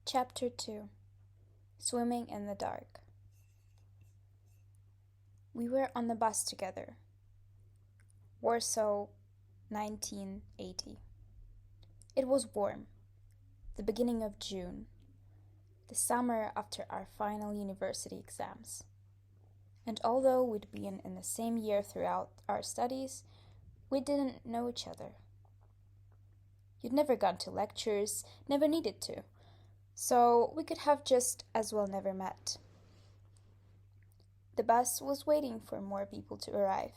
Chapter 2 Swimming in the Dark. We were on the bus together. Warsaw, 1980. It was warm, the beginning of June, the summer after our final university exams. And although we'd been in the same year throughout our studies, we didn't know each other. You'd never gone to lectures, never needed to. So we could have just as well never met. The bus was waiting for more people to arrive.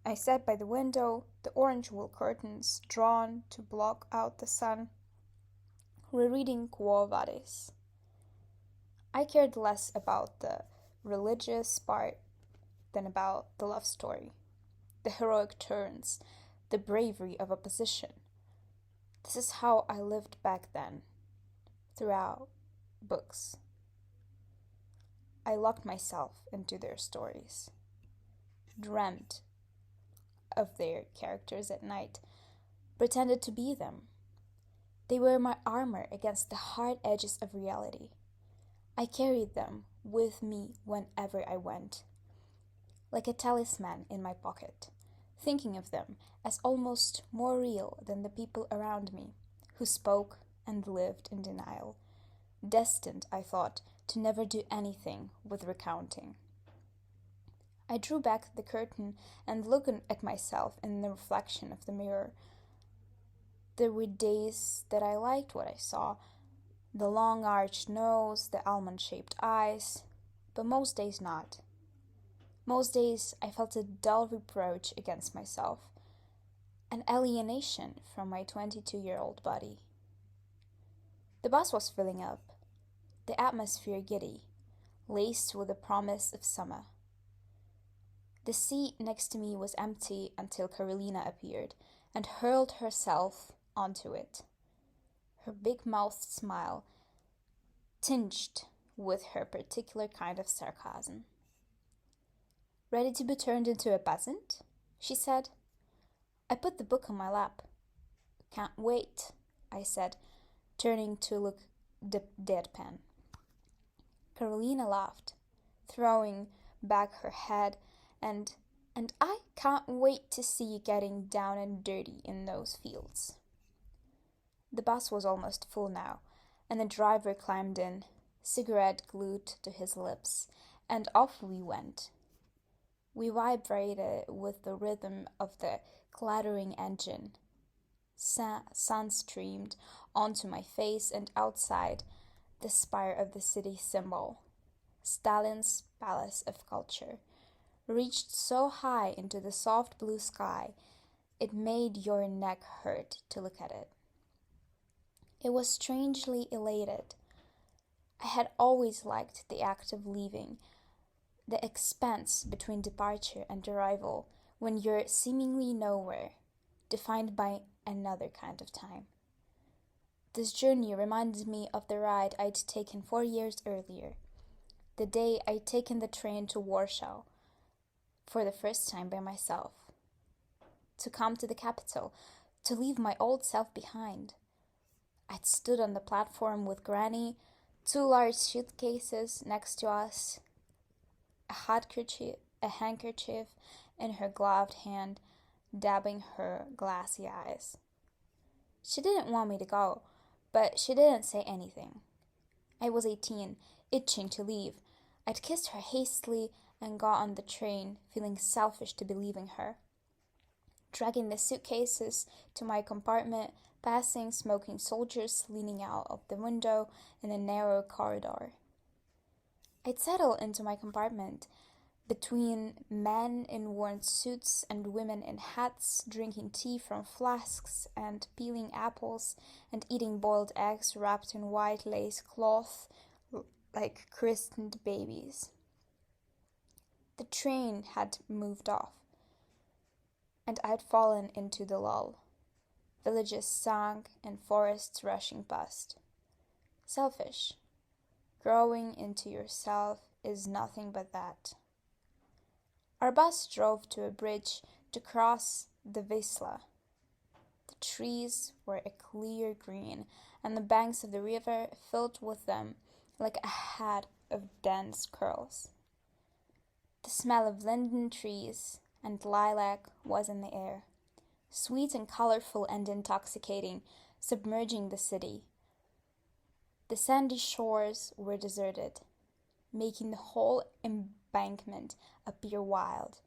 I sat by the window, the orange wool curtains drawn to block out the sun, rereading Quo Vadis. I cared less about the religious part than about the love story, the heroic turns, the bravery of opposition. This is how I lived back then. Throughout books. I locked myself into their stories, dreamt of their characters at night, pretended to be them. They were my armor against the hard edges of reality. I carried them with me whenever I went, like a talisman in my pocket, thinking of them as almost more real than the people around me who spoke and lived in denial, destined, I thought, to never do anything with recounting. I drew back the curtain and looked at myself in the reflection of the mirror. There were days that I liked what I saw, the long arched nose, the almond-shaped eyes, but most days not. Most days I felt a dull reproach against myself, an alienation from my 22-year-old body. The bus was filling up, the atmosphere giddy, laced with the promise of summer. The seat next to me was empty until Carolina appeared and hurled herself onto it, her big-mouthed smile tinged with her particular kind of sarcasm. "Ready to be turned into a peasant?" she said. I put the book on my lap. "Can't wait," I said, turning to look deadpan. Carolina laughed, throwing back her head, and I can't wait to see you getting down and dirty in those fields. The bus was almost full now, and the driver climbed in, cigarette glued to his lips, and off we went. We vibrated with the rhythm of the clattering engine. Sun streamed onto my face, and outside, the spire of the city symbol, Stalin's Palace of Culture, reached so high into the soft blue sky it made your neck hurt to look at it. It was strangely elated. I had always liked the act of leaving, the expanse between departure and arrival, when you're seemingly nowhere, defined by another kind of time. This journey reminded me of the ride I'd taken 4 years earlier, the day I'd taken the train to Warsaw, for the first time by myself. To come to the capital, to leave my old self behind. I'd stood on the platform with Granny, 2 large suitcases next to us, a handkerchief in her gloved hand, dabbing her glassy eyes. She didn't want me to go, but she didn't say anything. I was 18, itching to leave. I'd kissed her hastily and got on the train, feeling selfish to be leaving her. Dragging the suitcases to my compartment, passing smoking soldiers leaning out of the window in a narrow corridor. I'd settle into my compartment, between men in worn suits and women in hats, drinking tea from flasks and peeling apples and eating boiled eggs wrapped in white lace cloth like christened babies. The train had moved off, and I'd fallen into the lull. Villages sung and forests rushing past. Selfish. Growing into yourself is nothing but that. Our bus drove to a bridge to cross the Wisla. The trees were a clear green, and the banks of the river filled with them like a hat of dense curls. The smell of linden trees and lilac was in the air, sweet and colorful and intoxicating, submerging the city. The sandy shores were deserted, making the whole embankment appear wild.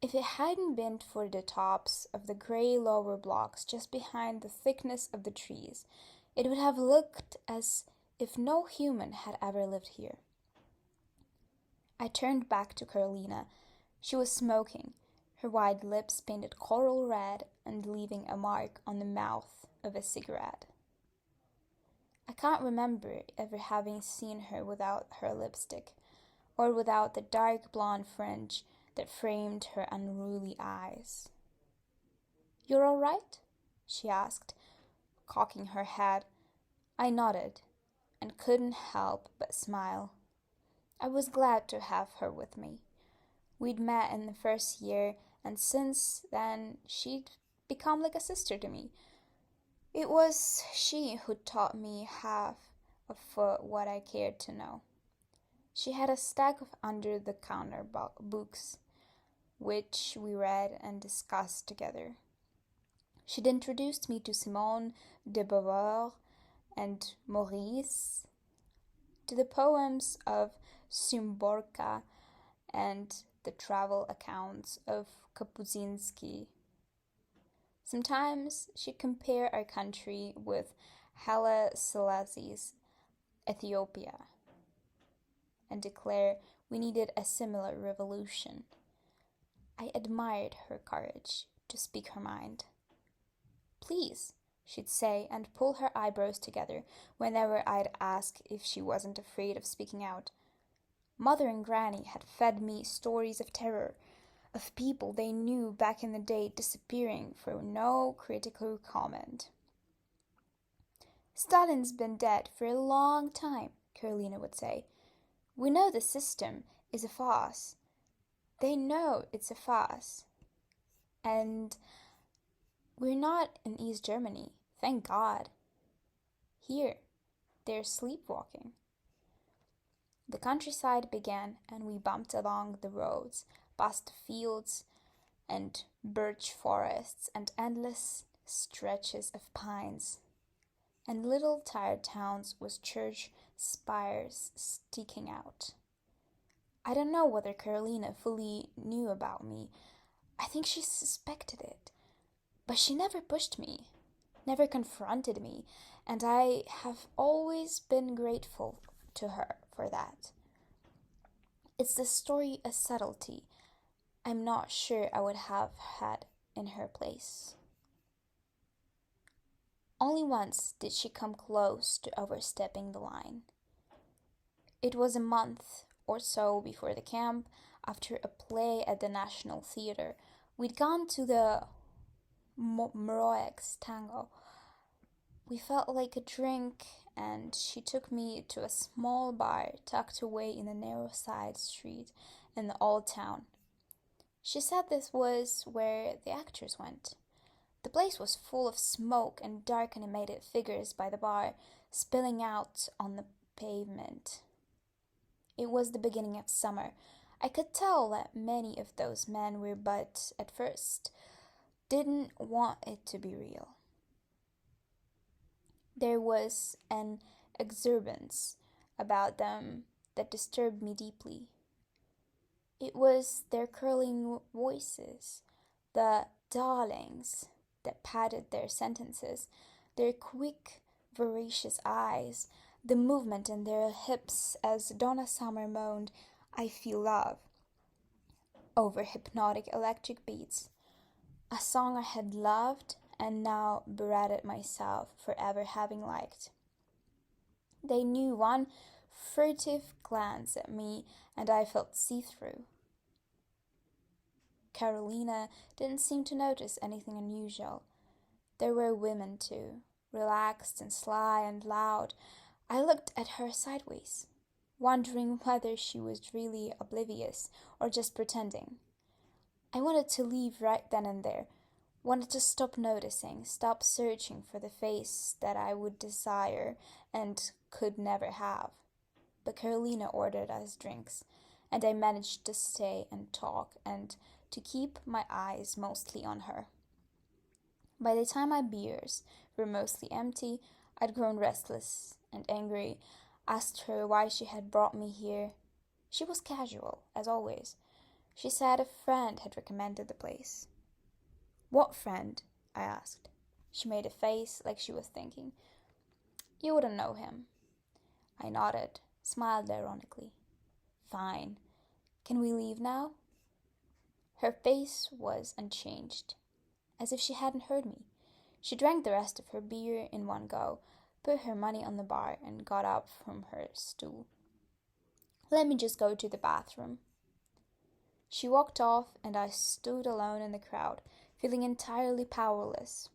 If it hadn't been for the tops of the gray lower blocks just behind the thickness of the trees, it would have looked as if no human had ever lived here. I turned back to Carolina. She was smoking, her white lips painted coral red and leaving a mark on the mouth of a cigarette. I can't remember ever having seen her without her lipstick, or without the dark blonde fringe that framed her unruly eyes. "You're all right?" she asked, cocking her head. I nodded, and couldn't help but smile. I was glad to have her with me. We'd met in the first year, and since then she'd become like a sister to me. It was she who taught me half of what I cared to know. She had a stack of under-the-counter books, which we read and discussed together. She'd introduced me to Simone de Beauvoir and Maurice, to the poems of Szymborska and the travel accounts of Kapuscinski. Sometimes she'd compare our country with Haile Selassie's Ethiopia and declare we needed a similar revolution. I admired her courage to speak her mind. "Please," she'd say, and pull her eyebrows together whenever I'd ask if she wasn't afraid of speaking out. Mother and Granny had fed me stories of terror, of people they knew back in the day disappearing for no critical comment. "Stalin's been dead for a long time," Carolina would say. "We know the system is a farce. They know it's a farce. And we're not in East Germany, thank God. Here, they're sleepwalking." The countryside began, and we bumped along the roads, past the fields and birch forests and endless stretches of pines, and little tired towns with church spires sticking out. I don't know whether Carolina fully knew about me. I think she suspected it, but she never pushed me, never confronted me, and I have always been grateful to her for that. It's the story of subtlety I'm not sure I would have had in her place. Only once did she come close to overstepping the line. It was a month or so before the camp, after a play at the National Theatre. We'd gone to the Mroek's Tango. We felt like a drink, and she took me to a small bar tucked away in a narrow side street in the old town. She said this was where the actors went. The place was full of smoke and dark animated figures by the bar, spilling out on the pavement. It was the beginning of summer. I could tell that many of those men were, but at first didn't want it to be real. There was an exuberance about them that disturbed me deeply. It was their curling voices, the darlings that padded their sentences, their quick, voracious eyes, the movement in their hips as Donna Summer moaned, "I feel love," over hypnotic electric beats, a song I had loved and now berated myself for ever having liked. They knew one furtive glance at me, and I felt see-through. Carolina didn't seem to notice anything unusual. There were women too, relaxed and sly and loud. I looked at her sideways, wondering whether she was really oblivious or just pretending. I wanted to leave right then and there, wanted to stop noticing, stop searching for the face that I would desire and could never have. But Carolina ordered us drinks, and I managed to stay and talk and to keep my eyes mostly on her. By the time my beers were mostly empty, I'd grown restless and angry, asked her why she had brought me here. She was casual, as always. She said a friend had recommended the place. What friend? I asked. She made a face like she was thinking. You wouldn't know him. I nodded, smiled ironically. Fine. Can we leave now? Her face was unchanged, as if she hadn't heard me. She drank the rest of her beer in one go, put her money on the bar, and got up from her stool. Let me just go to the bathroom. She walked off, and I stood alone in the crowd, feeling entirely powerless,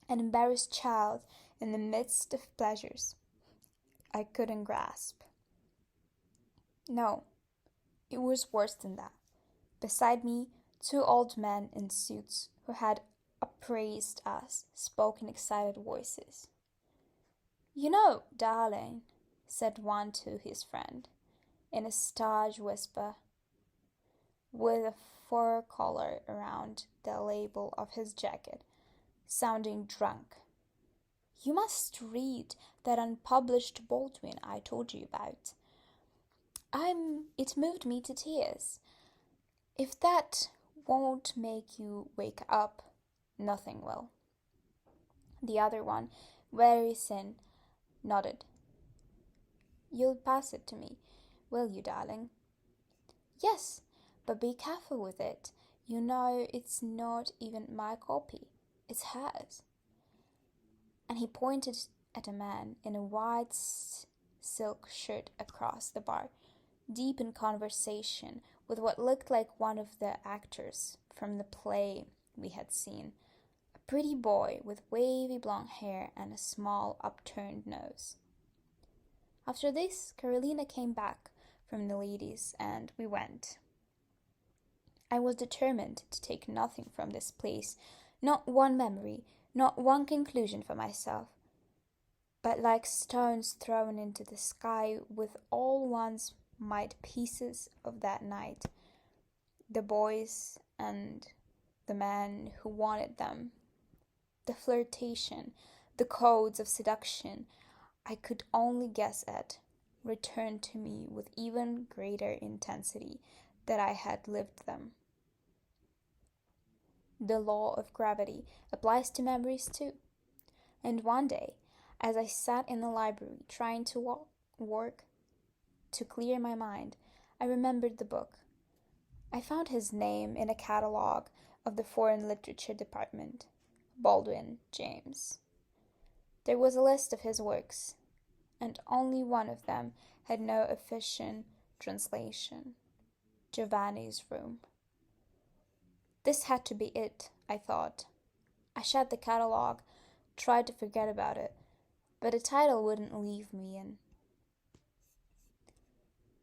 an embarrassed child in the midst of pleasures I couldn't grasp. No, it was worse than that. Beside me, 2 old men in suits who had appraised us spoke in excited voices. You know, darling, said one to his friend, in a stage whisper, with a fur collar around the label of his jacket, sounding drunk. You must read that unpublished Baldwin I told you about. It moved me to tears. If that won't make you wake up, nothing will. The other one, very thin, nodded. You'll pass it to me, will you, darling? Yes, but be careful with it. You know it's not even my copy. It's hers. And he pointed at a man in a white silk shirt across the bar, deep in conversation with what looked like one of the actors from the play we had seen, a pretty boy with wavy blonde hair and a small upturned nose. After this, Carolina came back from the ladies, and we went. I was determined to take nothing from this place, not one memory, not one conclusion for myself, but like stones thrown into the sky with all one's might pieces of that night, the boys and the men who wanted them, the flirtation, the codes of seduction I could only guess at, returned to me with even greater intensity that I had lived them. The law of gravity applies to memories too. And one day, as I sat in the library trying to work to clear my mind, I remembered the book. I found his name in a catalogue of the foreign literature department, Baldwin James. There was a list of his works, and only one of them had no official translation, Giovanni's Room. This had to be it, I thought. I shut the catalogue, tried to forget about it, but the title wouldn't leave me in.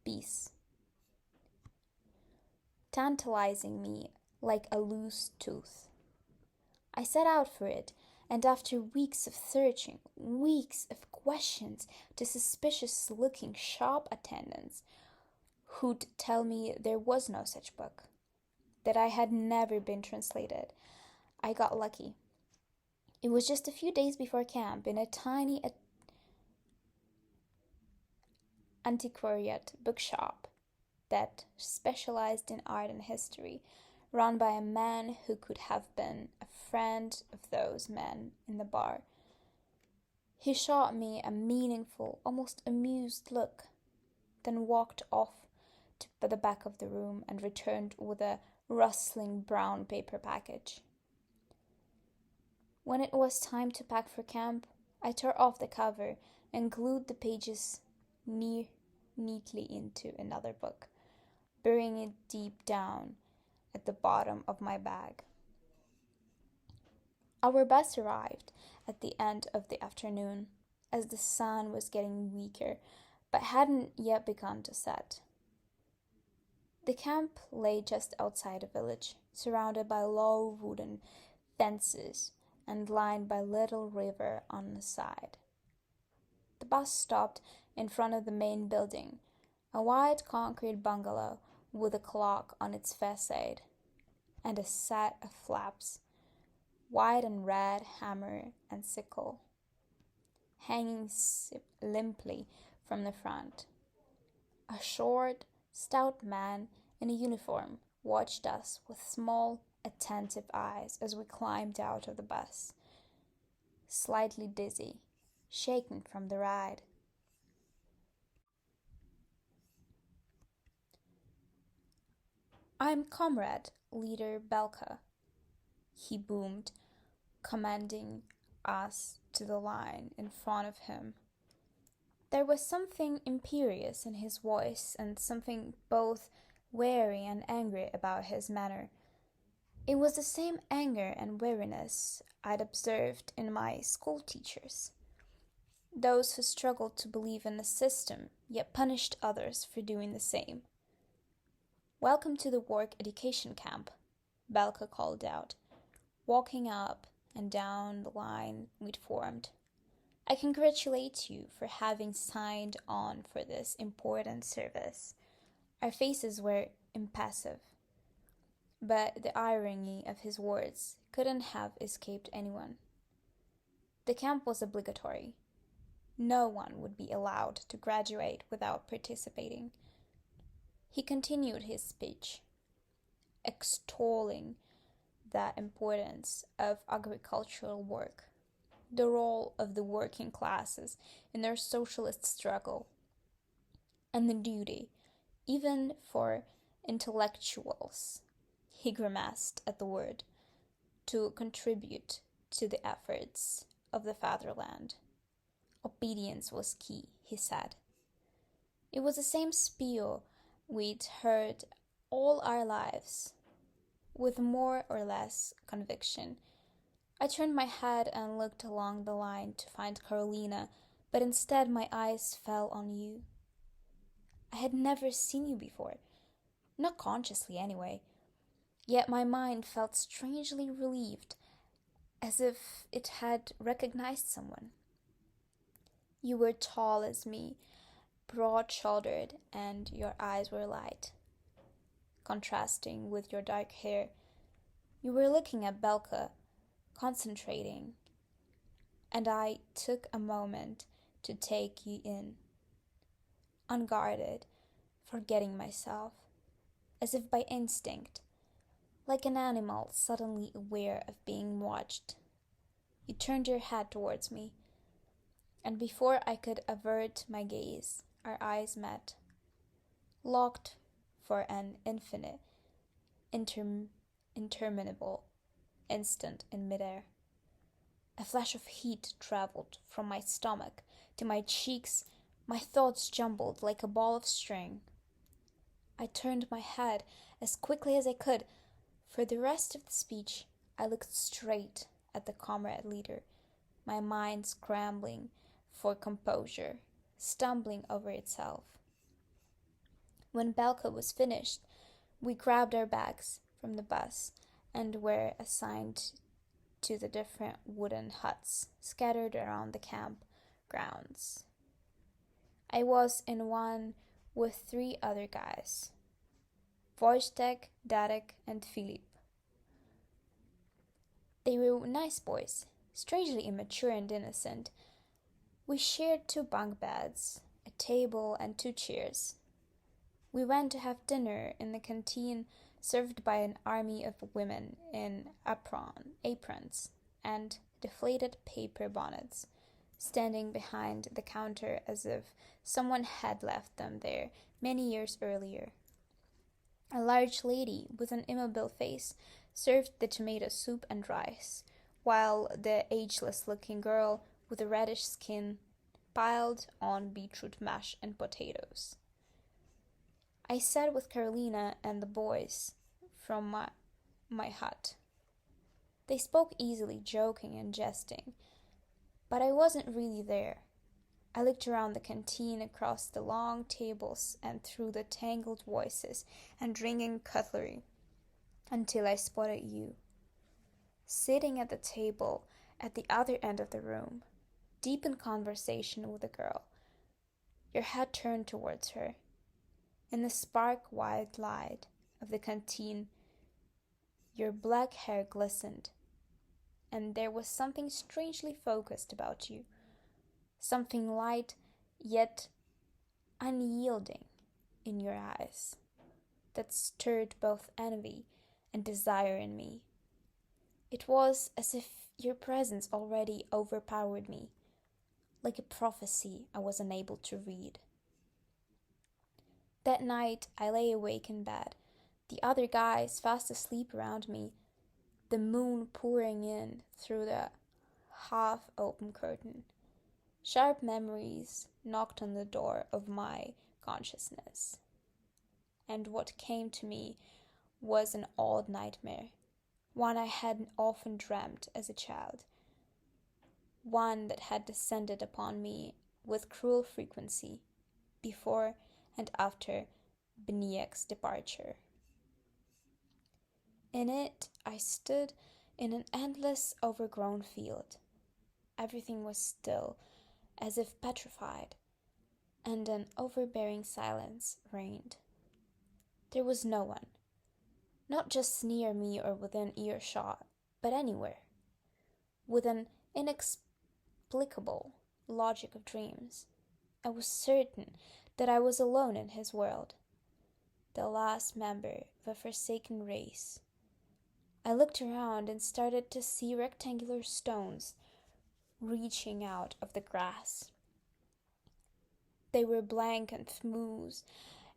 Peace. Tantalizing me like a loose tooth. I set out for it, and after weeks of searching, weeks of questions to suspicious-looking shop attendants who'd tell me there was no such book, that I had never been translated, I got lucky. It was just a few days before camp in a tiny antiquariat bookshop that specialized in art and history, run by a man who could have been a friend of those men in the bar. He shot me a meaningful, almost amused look, then walked off to the back of the room and returned with a rustling brown paper package. When it was time to pack for camp, I tore off the cover and glued the pages neatly into another book, burying it deep down at the bottom of my bag. Our bus arrived at the end of the afternoon, as the sun was getting weaker, but hadn't yet begun to set. The camp lay just outside a village, surrounded by low wooden fences, and lined by little river on the side. The bus stopped in front of the main building, a white concrete bungalow with a clock on its facade and a set of flaps, white and red hammer and sickle, hanging limply from the front. A short, stout man in a uniform watched us with small, attentive eyes as we climbed out of the bus, slightly dizzy, shaken from the ride. "I'm Comrade Leader Belka," he boomed, commanding us to the line in front of him. There was something imperious in his voice and something both wary and angry about his manner. It was the same anger and weariness I'd observed in my school teachers, those who struggled to believe in the system yet punished others for doing the same. "Welcome to the work education camp," Belka called out, walking up and down the line we'd formed. "I congratulate you for having signed on for this important service." Our faces were impassive, but the irony of his words couldn't have escaped anyone. The camp was obligatory. No one would be allowed to graduate without participating. He continued his speech, extolling the importance of agricultural work, the role of the working classes in their socialist struggle, and the duty, even for intellectuals, he grimaced at the word, to contribute to the efforts of the fatherland. Obedience was key, he said. It was the same spiel we'd heard all our lives, with more or less conviction. I turned my head and looked along the line to find Carolina, but instead my eyes fell on you. I had never seen you before, not consciously anyway, yet my mind felt strangely relieved, as if it had recognized someone. You were tall as me, broad-shouldered, and your eyes were light, contrasting with your dark hair. You were looking at Belka, concentrating, and I took a moment to take you in, unguarded, forgetting myself, as if by instinct, like an animal suddenly aware of being watched. You turned your head towards me, and before I could avert my gaze, our eyes met, locked for an infinite, interminable instant in midair. A flash of heat traveled from my stomach to my cheeks, my thoughts jumbled like a ball of string. I turned my head as quickly as I could. For the rest of the speech, I looked straight at the comrade leader, my mind scrambling for composure, stumbling over itself. When Belka was finished, we grabbed our bags from the bus and were assigned to the different wooden huts scattered around the camp grounds. I was in one with 3 other guys, Wojtek, Darek, and Filip. They were nice boys, strangely immature and innocent. We shared 2 bunk beds, a table, and 2 chairs. We went to have dinner in the canteen served by an army of women in aprons and deflated paper bonnets, standing behind the counter as if someone had left them there many years earlier. A large lady with an immobile face served the tomato soup and rice, while the ageless-looking girl with a reddish skin piled on beetroot mash and potatoes. I sat with Carolina and the boys from my hut. They spoke easily, joking and jesting, but I wasn't really there. I looked around the canteen, across the long tables and through the tangled voices and ringing cutlery, until I spotted you. sitting at the table at the other end of the room, deep in conversation with a girl, your head turned towards her. In the spark-white light of the canteen, your black hair glistened, and there was something strangely focused about you, something light yet unyielding in your eyes that stirred both envy and desire in me. It was as if your presence already overpowered me, like a prophecy I was unable to read. That night I lay awake in bed, the other guys fast asleep around me, the moon pouring in through the half-open curtain. Sharp memories knocked on the door of my consciousness, and what came to me was an odd nightmare, one I had often dreamt as a child, one that had descended upon me with cruel frequency before and after Beniek's departure. In it I stood in an endless overgrown field. Everything was still, as if petrified, and an overbearing silence reigned. There was no one, not just near me or within earshot, but anywhere, with an inexplicable logic of dreams. I was certain that I was alone in his world, the last member of a forsaken race. I looked around and started to see rectangular stones reaching out of the grass. They were blank and smooth,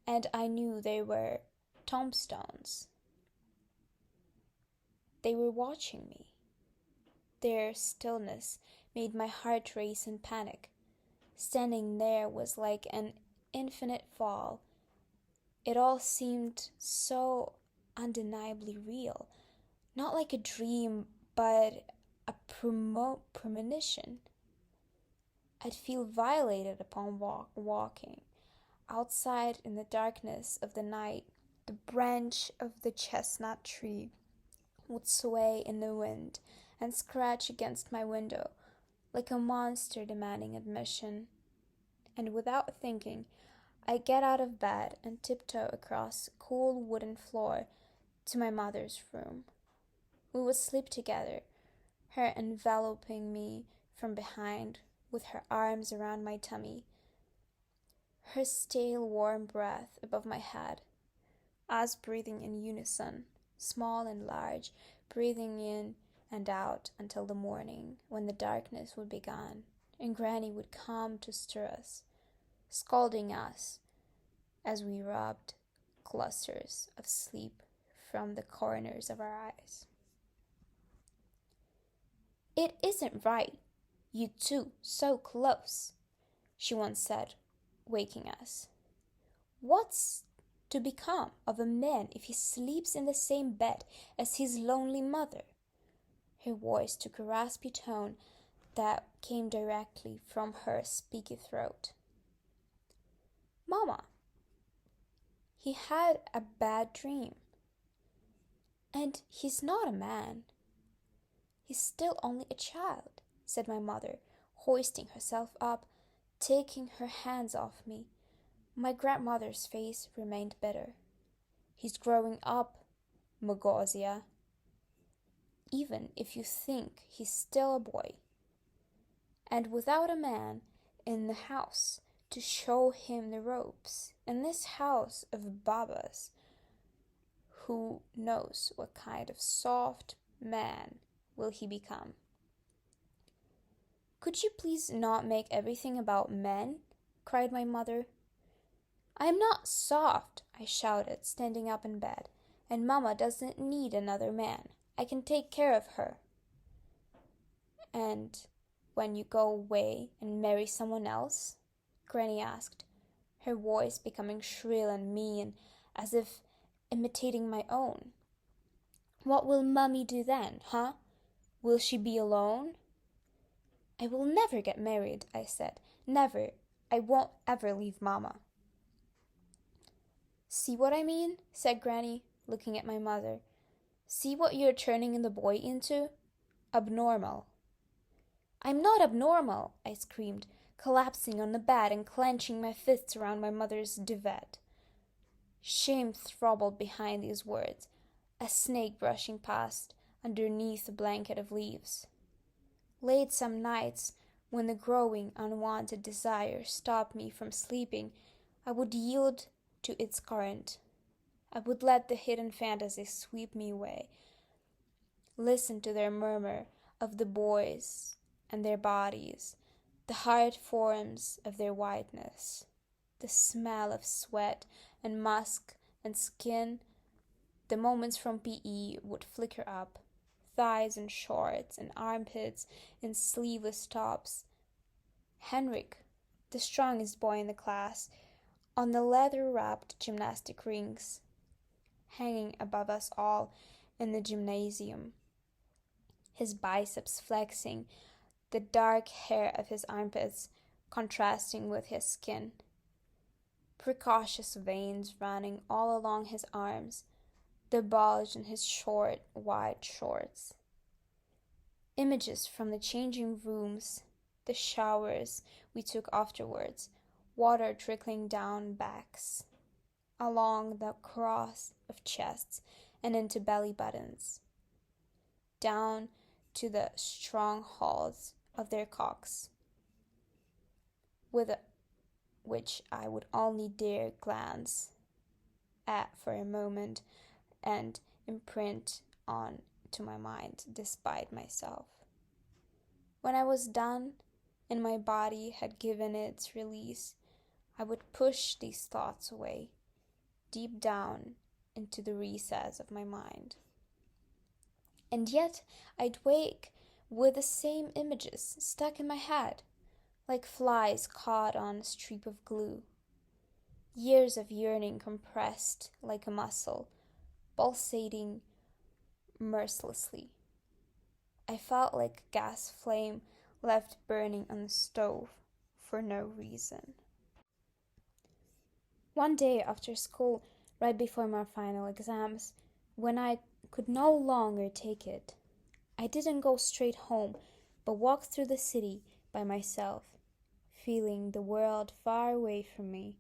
and I knew they were tombstones. They were watching me. Their stillness made my heart race in panic. Standing there was like an infinite fall. It all seemed so undeniably real, not like a dream, but a premonition. I'd feel violated upon walking. Outside in the darkness of the night, the branch of the chestnut tree would sway in the wind and scratch against my window like a monster demanding admission. And without thinking, I get out of bed and tiptoe across the cool wooden floor to my mother's room. We would sleep together, her enveloping me from behind with her arms around my tummy, her stale warm breath above my head, us breathing in unison, small and large, breathing in and out until the morning, when the darkness would be gone, and Granny would come to stir us, scolding us as we rubbed clusters of sleep from the corners of our eyes. "It isn't right, you two so close," she once said, waking us. "What's to become of a man if he sleeps in the same bed as his lonely mother?" Her voice took a raspy tone that came directly from her speaky throat. "Mama, he had a bad dream. And he's not a man. He's still only a child," said my mother, hoisting herself up, taking her hands off me. My grandmother's face remained bitter. "He's growing up, Mogozia. Even if you think he's still a boy. And without a man in the house to show him the ropes, in this house of Babas, who knows what kind of soft man will he become?" "Could you please not make everything about men?" cried my mother. "I'm not soft," I shouted, standing up in bed, "and Mama doesn't need another man. I can take care of her." "And when you go away and marry someone else?" Granny asked, her voice becoming shrill and mean, as if imitating my own. "What will Mummy do then, huh? Will she be alone?" "I will never get married," I said. "Never. I won't ever leave Mama." "See what I mean?" said Granny, looking at my mother. See what you're turning the boy into? Abnormal." "I'm not abnormal," I screamed, collapsing on the bed and clenching my fists around my mother's duvet. Shame throbbed behind these words, a snake brushing past underneath a blanket of leaves. Late some nights, when the growing, unwanted desire stopped me from sleeping, I would yield to its current. I would let the hidden fantasies sweep me away, listen to their murmur of the boys and their bodies, the hard forms of their whiteness, the smell of sweat and musk and skin. The moments from PE would flicker up, thighs in shorts and armpits in sleeveless tops. Henrik, the strongest boy in the class, on the leather-wrapped gymnastic rings, hanging above us all in the gymnasium, his biceps flexing, the dark hair of his armpits contrasting with his skin, precocious veins running all along his arms, the bulge in his short, white shorts. Images from the changing rooms, the showers we took afterwards, water trickling down backs, along the cross of chests and into belly buttons, down to the strongholds of their cocks, with which I would only dare glance at for a moment and imprint on to my mind despite myself. When I was done and my body had given its release, I would push these thoughts away, deep down into the recess of my mind. And yet I'd wake with the same images stuck in my head, like flies caught on a strip of glue. Years of yearning compressed like a muscle, pulsating mercilessly. I felt like a gas flame left burning on the stove for no reason. One day after school, right before my final exams, when I could no longer take it, I didn't go straight home, but walked through the city by myself, feeling the world far away from me.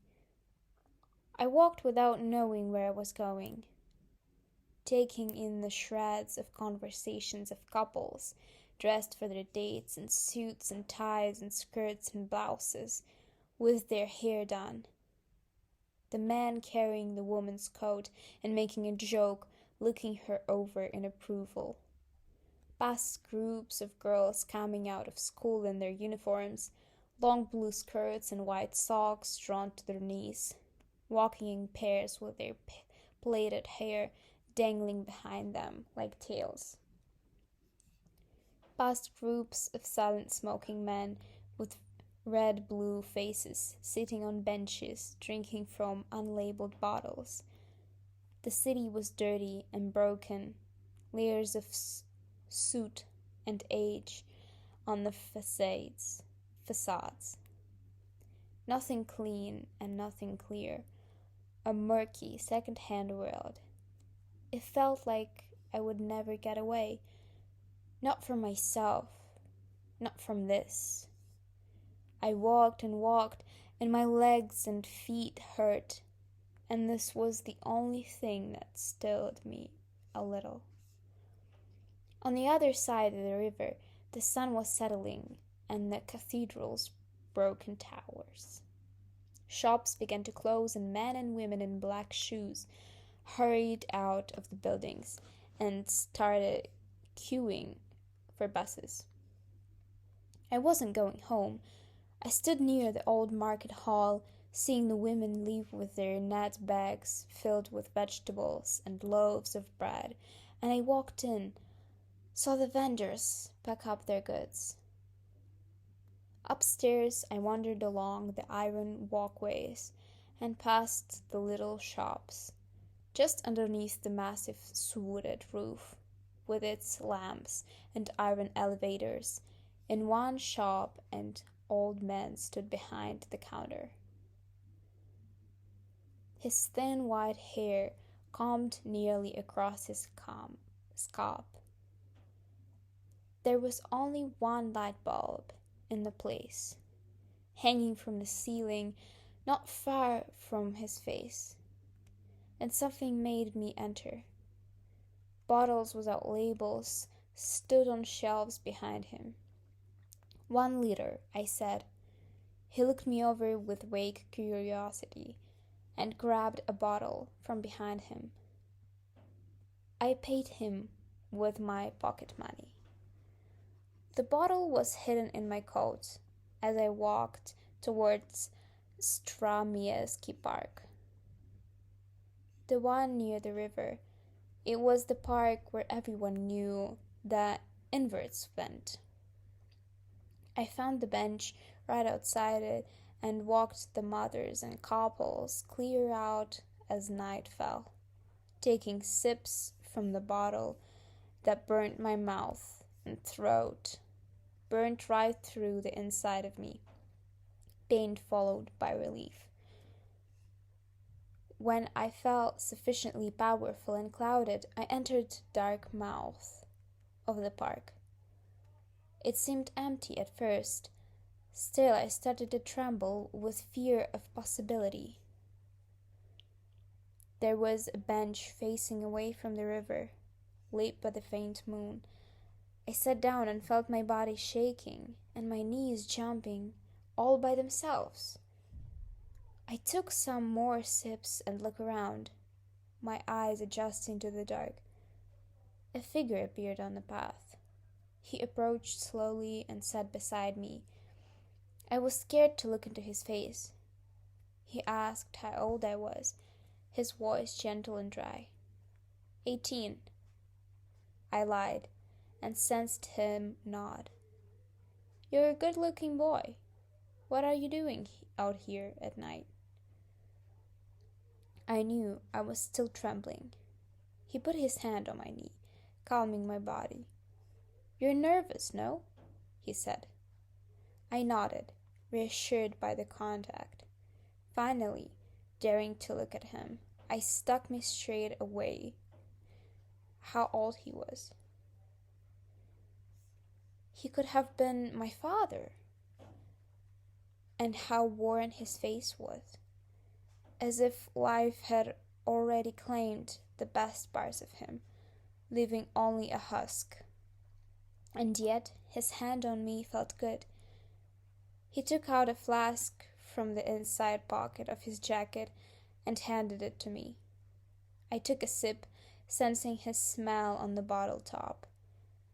I walked without knowing where I was going, taking in the shreds of conversations of couples dressed for their dates in suits and ties and skirts and blouses, with their hair done. The man carrying the woman's coat and making a joke, looking her over in approval. Past groups of girls coming out of school in their uniforms, long blue skirts and white socks drawn to their knees, walking in pairs with their plaited hair dangling behind them like tails. Past groups of silent smoking men with red-blue faces sitting on benches drinking from unlabeled bottles. The city was dirty and broken, layers of soot and age on the facades. Nothing clean and nothing clear, a murky second-hand world. It felt like I would never get away, not from myself, not from this. I walked and walked, and my legs and feet hurt, and this was the only thing that stilled me a little. On the other side of the river, the sun was settling, and the cathedral's broken towers. Shops began to close, and men and women in black shoes hurried out of the buildings and started queuing for buses. I wasn't going home. I stood near the old market hall, seeing the women leave with their net bags filled with vegetables and loaves of bread, and I walked in, saw the vendors pack up their goods. Upstairs, I wandered along the iron walkways and past the little shops, just underneath the massive sooted roof, with its lamps and iron elevators. In one shop, an old man stood behind the counter. His thin white hair combed nearly across his scarf. There was only one light bulb in the place, hanging from the ceiling not far from his face, and something made me enter. Bottles without labels stood on shelves behind him. 1 liter, I said. He looked me over with vague curiosity and grabbed a bottle from behind him. I paid him with my pocket money. The bottle was hidden in my coat as I walked towards Stramiecki Park, the one near the river. It was the park where everyone knew that inverts went. I found the bench right outside it and walked the mothers and couples clear out as night fell, taking sips from the bottle that burnt my mouth and throat, burnt right through the inside of me, pain followed by relief. When I felt sufficiently powerful and clouded, I entered the dark mouth of the park. It seemed empty at first. Still, I started to tremble with fear of possibility. There was a bench facing away from the river, lit by the faint moon. I sat down and felt my body shaking and my knees jumping all by themselves. I took some more sips and looked around, my eyes adjusting to the dark. A figure appeared on the path. He approached slowly and sat beside me. I was scared to look into his face. He asked how old I was, his voice gentle and dry. 18. I lied and sensed him nod. You're a good-looking boy. What are you doing out here at night? I knew I was still trembling. He put his hand on my knee, calming my body. You're nervous, no? He said. I nodded, reassured by the contact. Finally, daring to look at him, I stuck me straight away how old he was. He could have been my father. And how worn his face was, as if life had already claimed the best parts of him, leaving only a husk. And yet his hand on me felt good. He took out a flask from the inside pocket of his jacket and handed it to me. I took a sip, sensing his smell on the bottle top,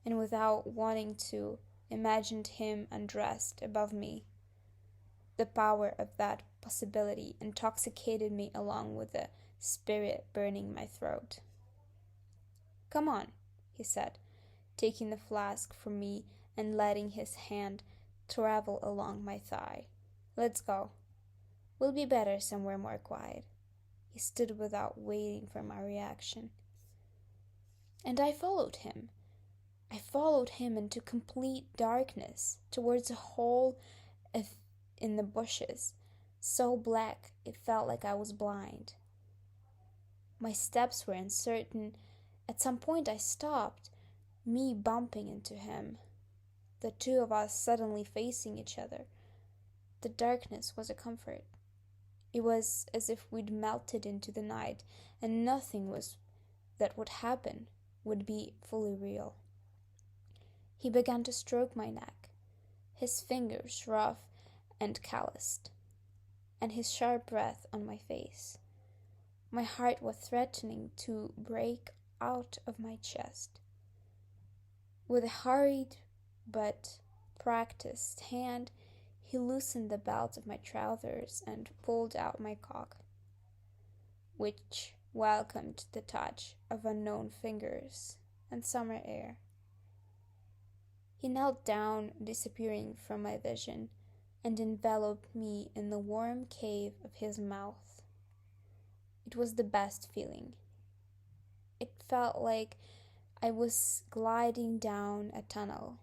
and without wanting to, imagined him undressed above me. The power of that possibility intoxicated me along with the spirit burning my throat. Come on, he said, taking the flask from me and letting his hand travel along my thigh. Let's go. We'll be better somewhere more quiet. He stood without waiting for my reaction. And I followed him. I followed him into complete darkness, towards a hole in the bushes, so black it felt like I was blind. My steps were uncertain. At some point I stopped, me bumping into him, the two of us suddenly facing each other. The darkness was a comfort. It was as if we'd melted into the night, and nothing that would happen would be fully real. He began to stroke my neck, his fingers rough and calloused, and his sharp breath on my face. My heart was threatening to break out of my chest. With a hurried but practiced hand, he loosened the belt of my trousers and pulled out my cock, which welcomed the touch of unknown fingers and summer air. He knelt down, disappearing from my vision, and enveloped me in the warm cave of his mouth. It was the best feeling. It felt like I was gliding down a tunnel,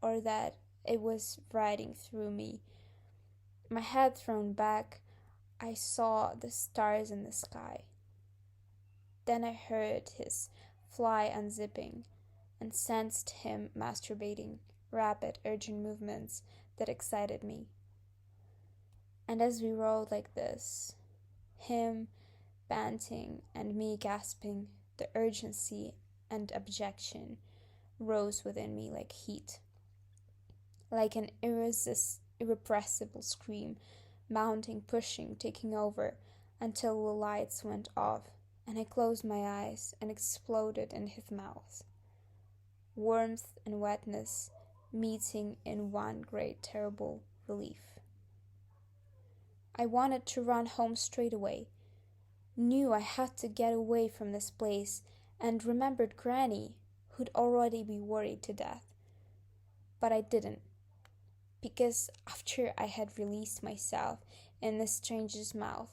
or that it was riding through me. My head thrown back, I saw the stars in the sky. Then I heard his fly unzipping, and sensed him masturbating, rapid, urgent movements that excited me. And as we rode like this, him panting and me gasping, the urgency and abjection rose within me like heat, like an irrepressible scream, mounting, pushing, taking over, until the lights went off, and I closed my eyes and exploded in his mouth. Warmth and wetness meeting in one great terrible relief. I wanted to run home straight away, knew I had to get away from this place, and remembered Granny, who'd already be worried to death. But I didn't, because after I had released myself in the stranger's mouth,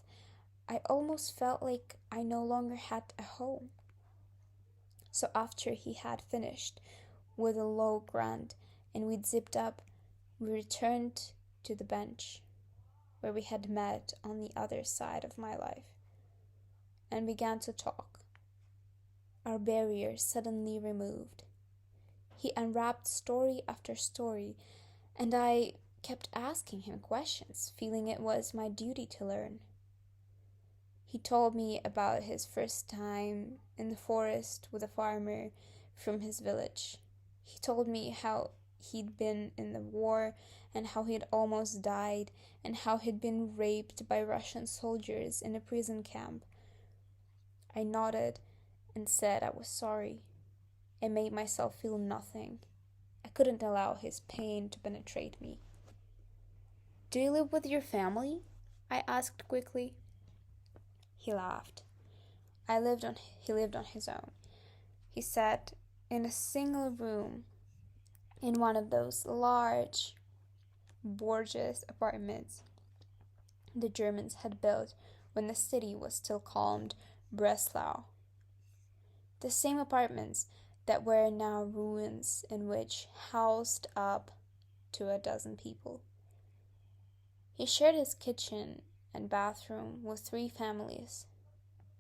I almost felt like I no longer had a home. So after he had finished with a low grunt and we'd zipped up, we returned to the bench where we had met on the other side of my life and began to talk. Our barrier suddenly removed. He unwrapped story after story, and I kept asking him questions, feeling it was my duty to learn. He told me about his first time in the forest with a farmer from his village. He told me how he'd been in the war and how he'd almost died and how he'd been raped by Russian soldiers in a prison camp. I nodded and said I was sorry. I made myself feel nothing. I couldn't allow his pain to penetrate me. "Do you live with your family?" I asked quickly. He laughed. He lived on his own. He said, in a single room, in one of those large, gorgeous apartments the Germans had built when the city was still called Breslau. The same apartments that were now ruins and which housed up to a dozen people. He shared his kitchen and bathroom with 3 families,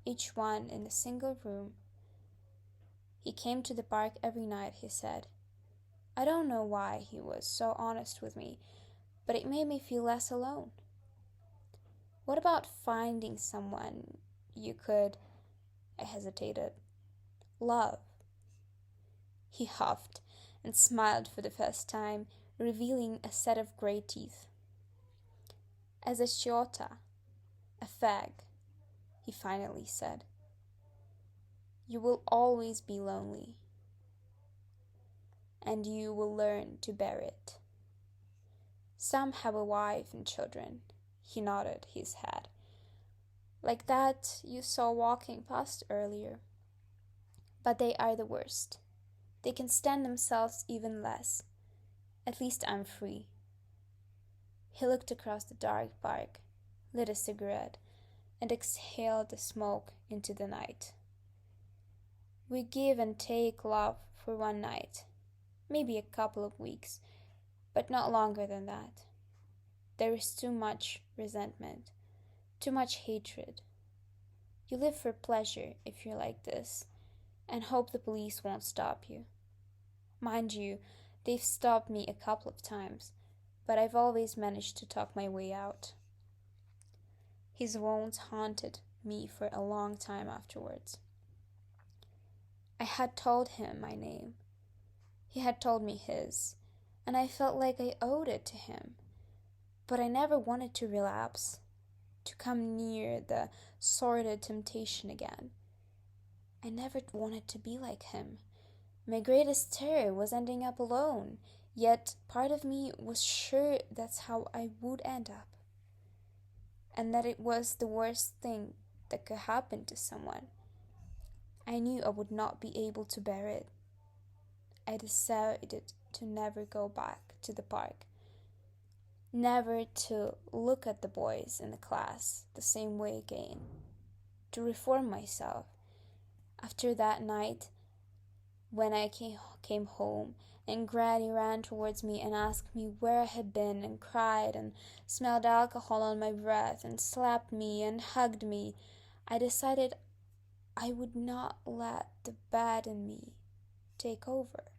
each one in a single room. He came to the park every night, he said. I don't know why he was so honest with me, but it made me feel less alone. What about finding someone you could, I hesitated, love? He huffed and smiled for the first time, revealing a set of grey teeth. As a shiota, a fag, he finally said. You will always be lonely, and you will learn to bear it. Some have a wife and children, he nodded his head, like that you saw walking past earlier. But they are the worst. They can stand themselves even less. At least I'm free. He looked across the dark park, lit a cigarette, and exhaled the smoke into the night. We give and take love for one night, maybe a couple of weeks, but not longer than that. There is too much resentment, too much hatred. You live for pleasure if you're like this, and hope the police won't stop you. Mind you, they've stopped me a couple of times, but I've always managed to talk my way out. His wounds haunted me for a long time afterwards. I had told him my name. He had told me his, and I felt like I owed it to him. But I never wanted to relapse, to come near the sordid temptation again. I never wanted to be like him. My greatest terror was ending up alone, yet part of me was sure that's how I would end up, and that it was the worst thing that could happen to someone. I knew I would not be able to bear it. I decided to never go back to the park, never to look at the boys in the class the same way again, to reform myself. After that night, when I came home and Granny ran towards me and asked me where I had been and cried and smelled alcohol on my breath and slapped me and hugged me, I decided I would not let the bad in me take over.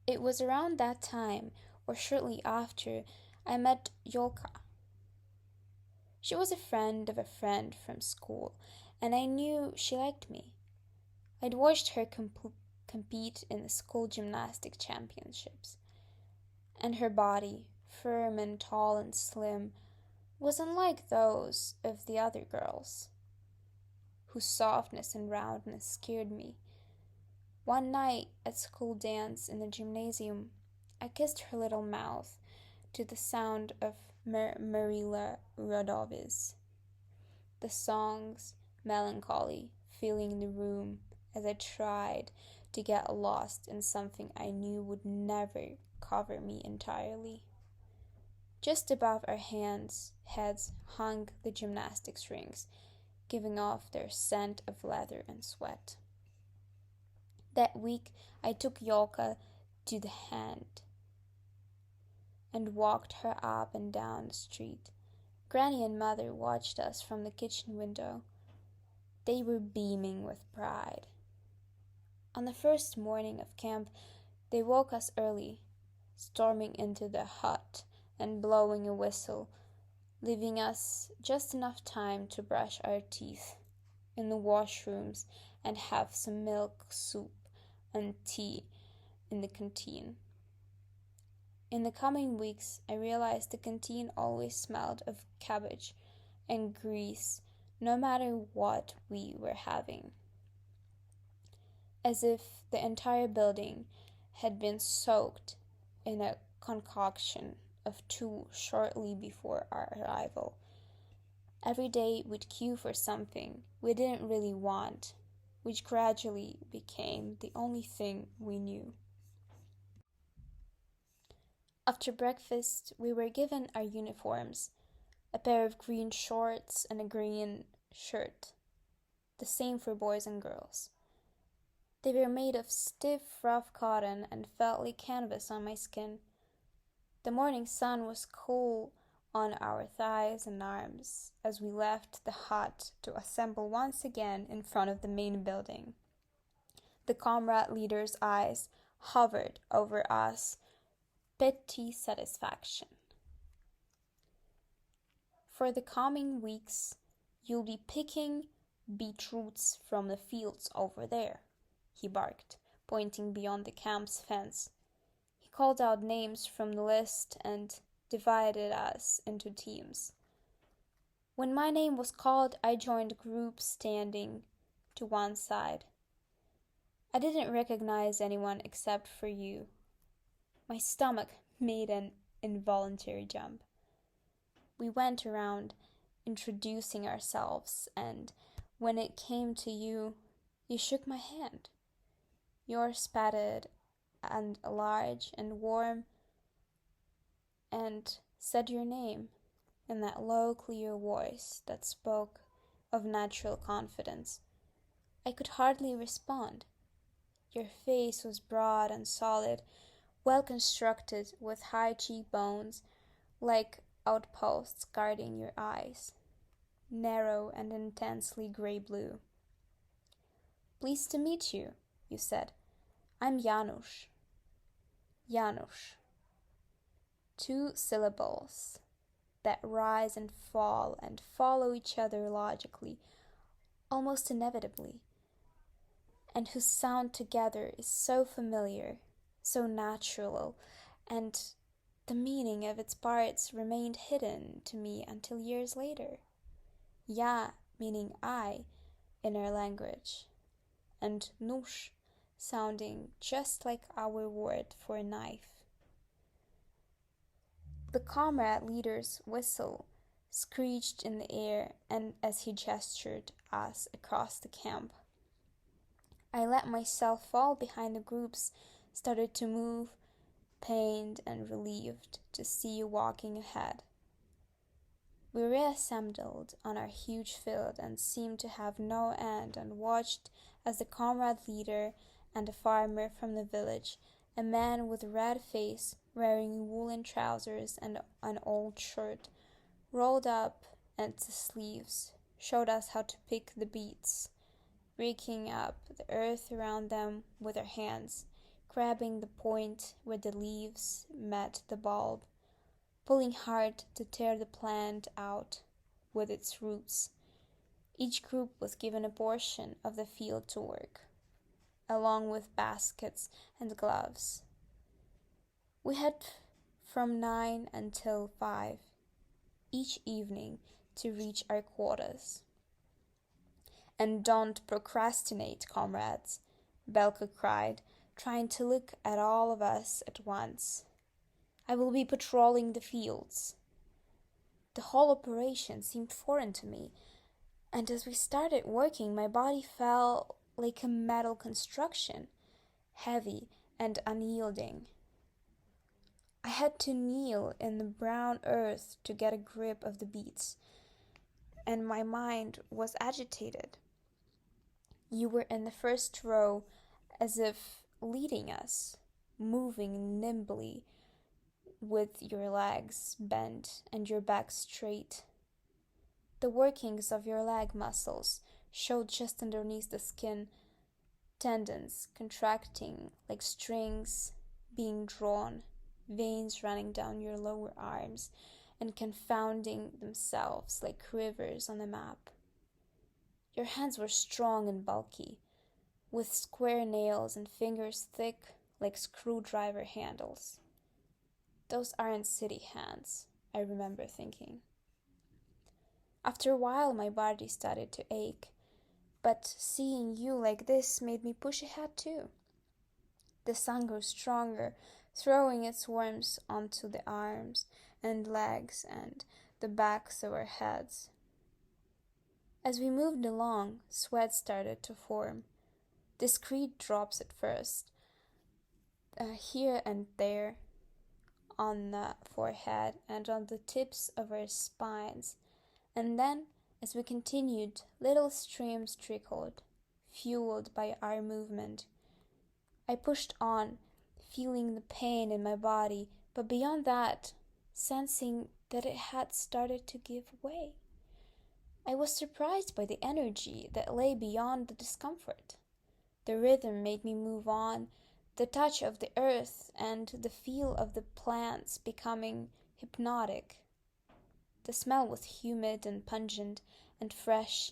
It was around that time, or shortly after, I met Yolka. She was a friend of a friend from school, and I knew she liked me. I'd watched her compete in the school gymnastic championships, and her body, firm and tall and slim, was unlike those of the other girls, whose softness and roundness scared me. One night at school dance in the gymnasium, I kissed her little mouth to the sound of Marila Rodovi's. The song's melancholy filling the room as I tried to get lost in something I knew would never cover me entirely. Just above our heads hung the gymnastics rings, giving off their scent of leather and sweat. That week I took Yolka to the hand and walked her up and down the street. Granny and Mother watched us from the kitchen window. They were beaming with pride. On the first morning of camp, they woke us early, storming into the hut and blowing a whistle, leaving us just enough time to brush our teeth in the washrooms and have some milk, soup, and tea in the canteen. In the coming weeks, I realized the canteen always smelled of cabbage and grease, no matter what we were having, as if the entire building had been soaked in a concoction of two shortly before our arrival. Every day we'd queue for something we didn't really want, which gradually became the only thing we knew. After breakfast, we were given our uniforms, a pair of green shorts and a green shirt, the same for boys and girls. They were made of stiff, rough cotton and felt like canvas on my skin. The morning sun was cool on our thighs and arms as we left the hut to assemble once again in front of the main building. The comrade leader's eyes hovered over us, petty satisfaction. For the coming weeks, you'll be picking beetroots from the fields over there, he barked, pointing beyond the camp's fence. He called out names from the list and divided us into teams. When my name was called, I joined groups standing to one side. I didn't recognize anyone except for you. My stomach made an involuntary jump. We went around introducing ourselves, and when it came to you, you shook my hand. Yours padded and large and warm, and said your name in that low, clear voice that spoke of natural confidence. I could hardly respond. Your face was broad and solid, well constructed, with high cheekbones, like outposts guarding your eyes, narrow and intensely gray-blue. Pleased to meet you, you said. I'm Janusz. Janusz. 2 syllables that rise and fall and follow each other logically, almost inevitably, and whose sound together is so familiar, so natural, and the meaning of its parts remained hidden to me until years later. Ja meaning I in our language, and nóż sounding just like our word for knife. The comrade leader's whistle screeched in the air, and as he gestured us across the camp, I let myself fall behind the groups, started to move, pained and relieved to see you walking ahead. We reassembled on our huge field and seemed to have no end, and watched as the comrade leader and a farmer from the village, a man with a red face, wearing woolen trousers and an old shirt, rolled up at the sleeves, showed us how to pick the beets, raking up the earth around them with our hands, grabbing the point where the leaves met the bulb, pulling hard to tear the plant out with its roots. Each group was given a portion of the field to work, along with baskets and gloves. We had from 9 until 5 each evening to reach our quotas. "And don't procrastinate, comrades," Belka cried, trying to look at all of us at once. "I will be patrolling the fields." The whole operation seemed foreign to me, and as we started working, my body felt like a metal construction, heavy and unyielding. I had to kneel in the brown earth to get a grip of the beets, and my mind was agitated. You were in the first row, as if leading us, moving nimbly with your legs bent and your back straight. The workings of your leg muscles showed just underneath the skin, tendons contracting like strings being drawn, veins running down your lower arms and confounding themselves like rivers on a map. Your hands were strong and bulky, with square nails and fingers thick like screwdriver handles. Those aren't city hands, I remember thinking. After a while, my body started to ache, but seeing you like this made me push ahead too. The sun grew stronger, throwing its warmth onto the arms and legs and the backs of our heads. As we moved along, sweat started to form, discreet drops at first, here and there, on the forehead and on the tips of our spines, and then, as we continued, little streams trickled, fueled by our movement. I pushed on, feeling the pain in my body, but beyond that, sensing that it had started to give way. I was surprised by the energy that lay beyond the discomfort. The rhythm made me move on, the touch of the earth and the feel of the plants becoming hypnotic. The smell was humid and pungent and fresh.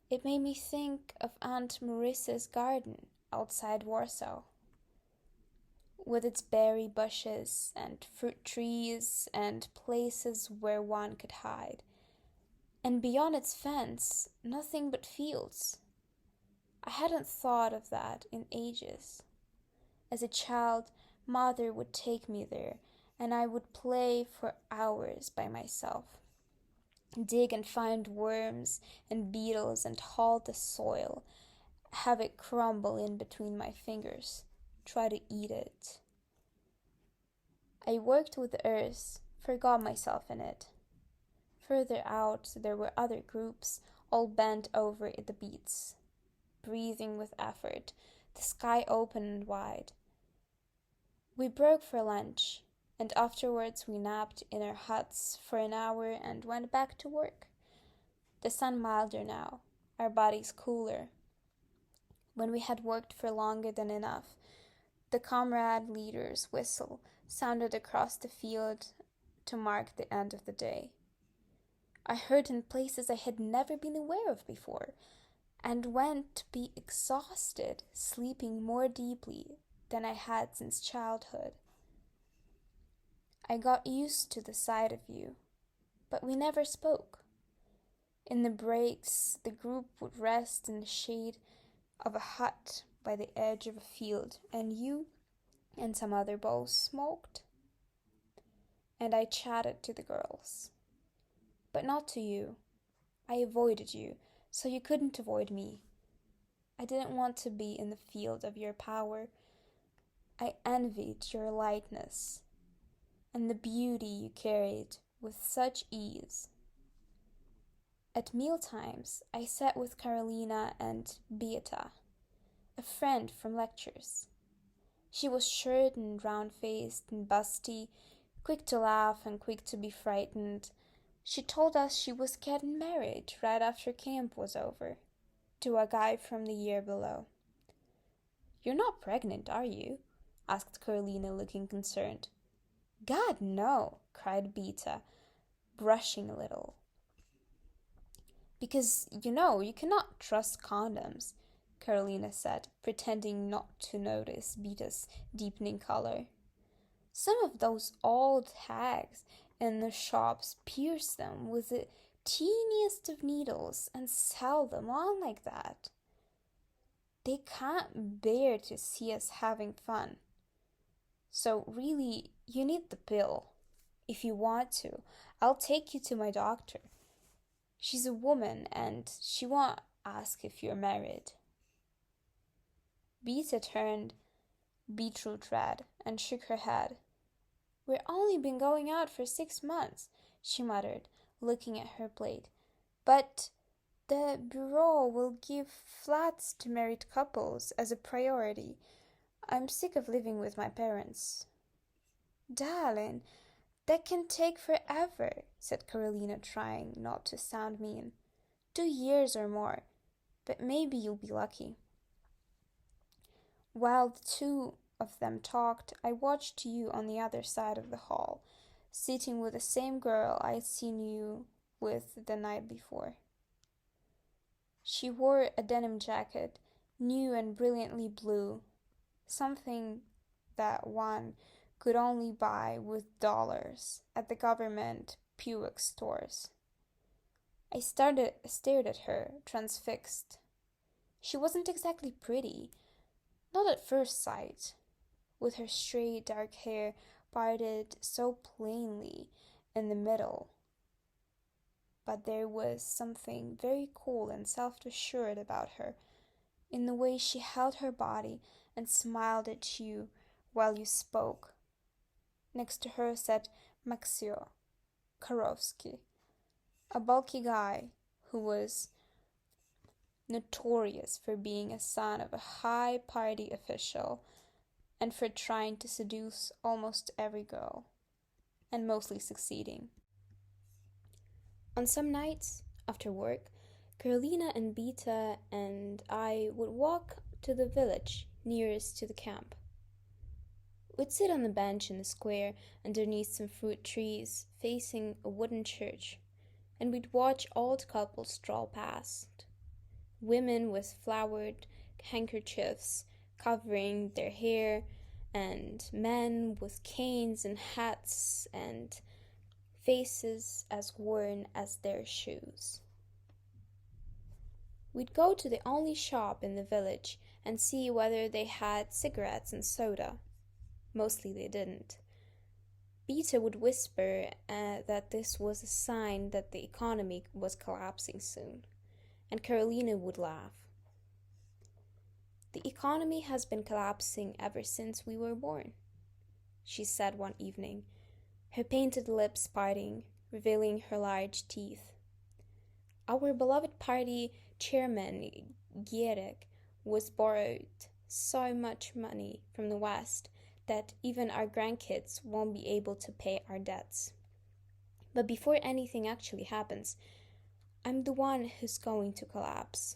It made me think of Aunt Marissa's garden outside Warsaw, with its berry bushes and fruit trees and places where one could hide. And beyond its fence, nothing but fields. I hadn't thought of that in ages. As a child, Mother would take me there, and I would play for hours by myself, dig and find worms and beetles and haul the soil, have it crumble in between my fingers, try to eat it. I worked with the earth, forgot myself in it. Further out, there were other groups, all bent over the beets, breathing with effort, the sky open and wide. We broke for lunch, and afterwards we napped in our huts for an hour and went back to work. The sun milder now, our bodies cooler. When we had worked for longer than enough, the comrade leader's whistle sounded across the field to mark the end of the day. I heard in places I had never been aware of before, and went to be exhausted, sleeping more deeply than I had since childhood. I got used to the sight of you, but we never spoke. In the breaks, the group would rest in the shade of a hut by the edge of a field, and you and some other boys smoked. And I chatted to the girls. But not to you. I avoided you, so you couldn't avoid me. I didn't want to be in the field of your power. I envied your lightness and the beauty you carried with such ease. At mealtimes, I sat with Carolina and Beata, a friend from lectures. She was short and round-faced and busty, quick to laugh and quick to be frightened, She told us she was getting married right after camp was over, to a guy from the year below. "You're not pregnant, are you?" asked Carolina, looking concerned. "God, no!" cried Beta, blushing a little. "Because, you cannot trust condoms," Carolina said, pretending not to notice Beta's deepening color. "Some of those old hags in the shops pierce them with the teeniest of needles and sell them on like that. They can't bear to see us having fun. So really, you need the pill. If you want to, I'll take you to my doctor. She's a woman and she won't ask if you're married." Beta turned beetroot red and shook her head. "We've only been going out for 6 months," she muttered, looking at her plate. "But the bureau will give flats to married couples as a priority. I'm sick of living with my parents." "Darling, that can take forever," said Carolina, trying not to sound mean. 2 years or more, but maybe you'll be lucky." While the two of them talked, I watched you on the other side of the hall, sitting with the same girl I'd seen you with the night before. She wore a denim jacket, new and brilliantly blue, something that one could only buy with dollars at the government Puig stores. I stared at her, transfixed. She wasn't exactly pretty, not at first sight, with her straight dark hair parted so plainly in the middle. But there was something very cool and self-assured about her, in the way she held her body and smiled at you while you spoke. Next to her sat Maxio Karowski, a bulky guy who was notorious for being a son of a high party official and for trying to seduce almost every girl, and mostly succeeding. On some nights, after work, Carolina and Beta and I would walk to the village nearest to the camp. We'd sit on the bench in the square underneath some fruit trees facing a wooden church, and we'd watch old couples stroll past. Women with flowered handkerchiefs covering their hair, and men with canes and hats and faces as worn as their shoes. We'd go to the only shop in the village and see whether they had cigarettes and soda. Mostly they didn't. Beta would whisper that this was a sign that the economy was collapsing soon, and Carolina would laugh. "The economy has been collapsing ever since we were born," she said one evening, her painted lips parting, revealing her large teeth. "Our beloved party chairman, Gierek, was borrowed so much money from the West that even our grandkids won't be able to pay our debts. But before anything actually happens, I'm the one who's going to collapse."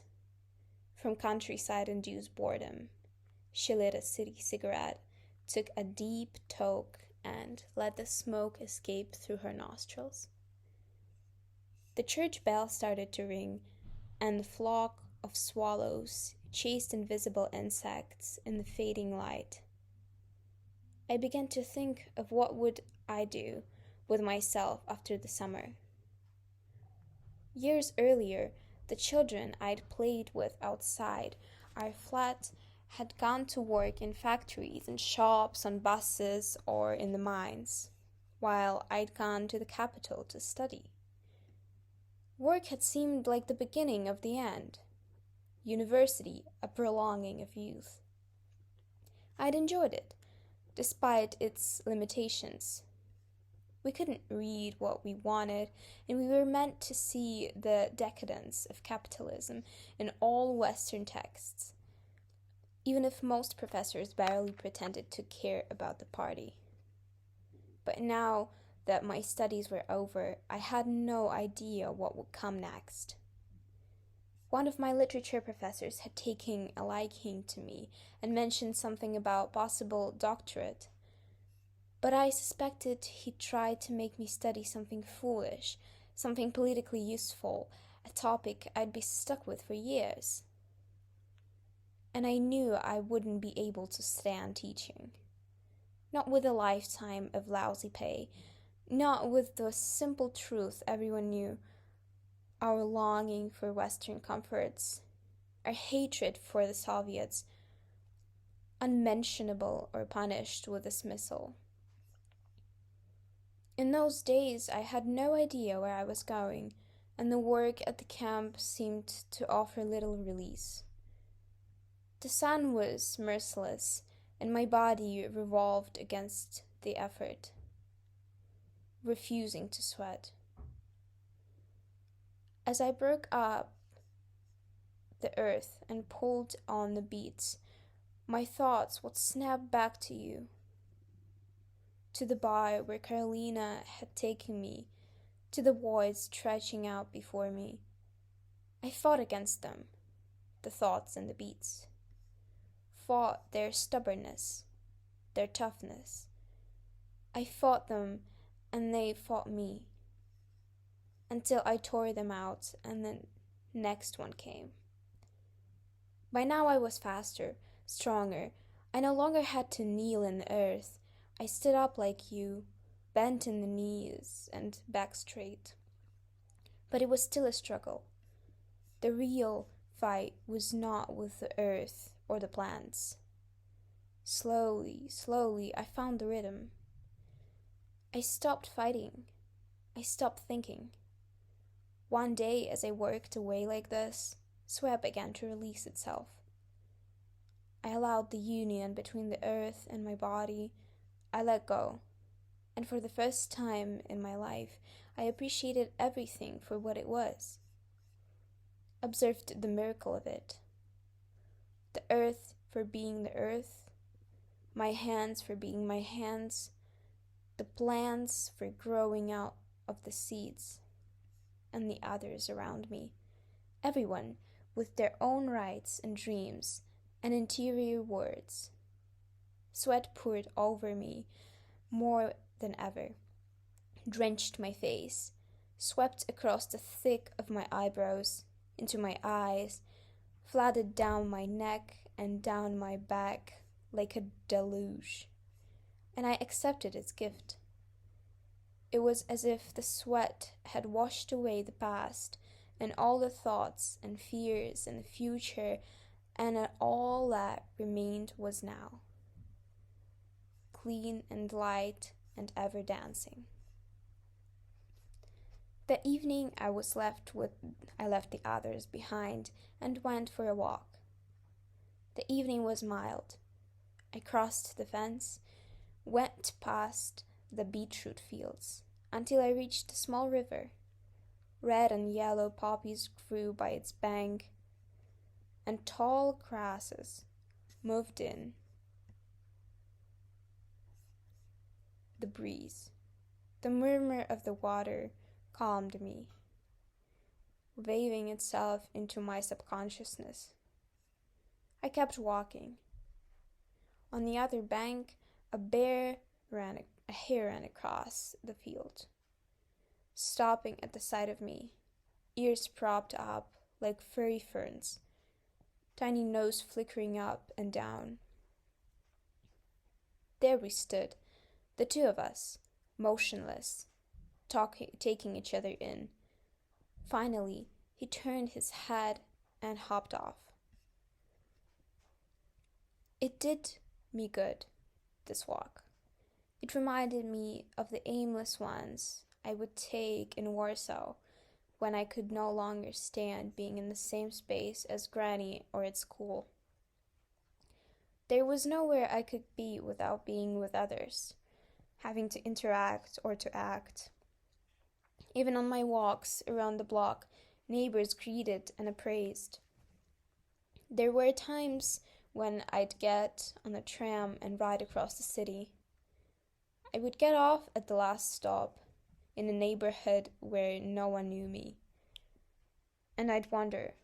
From countryside-induced boredom, she lit a city cigarette, took a deep toke, and let the smoke escape through her nostrils. The church bell started to ring, and the flock of swallows chased invisible insects in the fading light. I began to think of what would I do with myself after the summer. Years earlier, the children I'd played with outside our flat had gone to work in factories and shops, on buses, or in the mines, while I'd gone to the capital to study. Work had seemed like the beginning of the end. University, a prolonging of youth. I'd enjoyed it, despite its limitations. We couldn't read what we wanted, and we were meant to see the decadence of capitalism in all Western texts, even if most professors barely pretended to care about the party. But now that my studies were over, I had no idea what would come next. One of my literature professors had taken a liking to me and mentioned something about possible doctorate, but I suspected he tried to make me study something foolish, something politically useful, a topic I'd be stuck with for years. And I knew I wouldn't be able to stand teaching. Not with a lifetime of lousy pay, not with the simple truth everyone knew, our longing for Western comforts, our hatred for the Soviets, unmentionable or punished with dismissal. In those days, I had no idea where I was going, and the work at the camp seemed to offer little release. The sun was merciless, and my body revolved against the effort, refusing to sweat. As I broke up the earth and pulled on the beats, my thoughts would snap back to you, to the bar where Carolina had taken me, to the void stretching out before me. I fought against them, the thoughts and the beats, fought their stubbornness, their toughness. I fought them, and they fought me, until I tore them out, and the next one came. By now I was faster, stronger. I no longer had to kneel in the earth. I stood up like you, bent in the knees and back straight. But it was still a struggle. The real fight was not with the earth or the plants. Slowly, slowly, I found the rhythm. I stopped fighting. I stopped thinking. One day, as I worked away like this, sweat began to release itself. I allowed the union between the earth and my body. I let go, and for the first time in my life, I appreciated everything for what it was. Observed the miracle of it. The earth for being the earth, my hands for being my hands, the plants for growing out of the seeds, and the others around me, everyone with their own rights and dreams and interior words. Sweat poured over me more than ever, drenched my face, swept across the thick of my eyebrows, into my eyes, flooded down my neck and down my back like a deluge, and I accepted its gift. It was as if the sweat had washed away the past and all the thoughts and fears and the future, and all that remained was now, clean and light and ever dancing. That evening I left the others behind and went for a walk. The evening was mild. I crossed the fence, went past the beetroot fields, until I reached a small river. Red and yellow poppies grew by its bank, and tall grasses moved in the breeze. The murmur of the water calmed me, waving itself into my subconsciousness. I kept walking. On the other bank, a hare ran across the field, stopping at the sight of me, ears propped up like furry ferns, tiny nose flickering up and down. There we stood, the two of us, motionless, taking each other in. Finally, he turned his head and hopped off. It did me good, this walk. It reminded me of the aimless ones I would take in Warsaw when I could no longer stand being in the same space as Granny or at school. There was nowhere I could be without being with others, having to interact or to act. Even on my walks around the block, neighbors greeted and appraised. There were times when I'd get on a tram and ride across the city. I would get off at the last stop in a neighborhood where no one knew me. And I'd wander,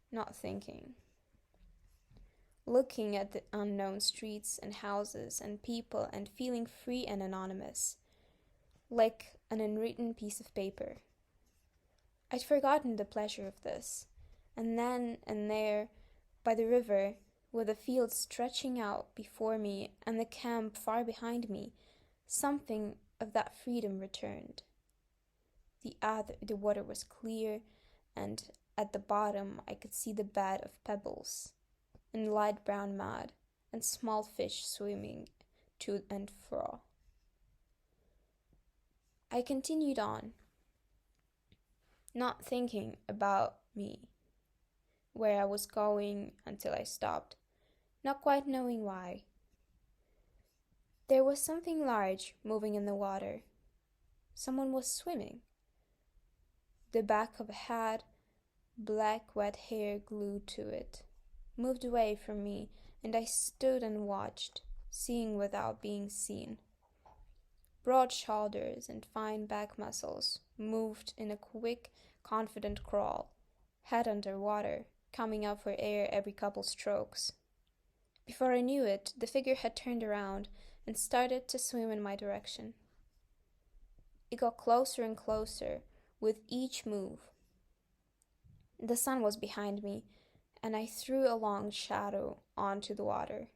not thinking, looking at the unknown streets and houses and people and feeling free and anonymous, like an unwritten piece of paper. I'd forgotten the pleasure of this, and then and there, by the river, with the fields stretching out before me and the camp far behind me, something of that freedom returned. The water was clear, and at the bottom I could see the bed of pebbles, and light brown mud, and small fish swimming to and fro. I continued on, not thinking about me, where I was going, until I stopped, not quite knowing why. There was something large moving in the water. Someone was swimming. The back of a hat, black wet hair glued to it, moved away from me, and I stood and watched, seeing without being seen. Broad shoulders and fine back muscles moved in a quick, confident crawl, head under water, coming up for air every couple strokes. Before I knew it, the figure had turned around and started to swim in my direction. It got closer and closer with each move. The sun was behind me, and I threw a long shadow onto the water.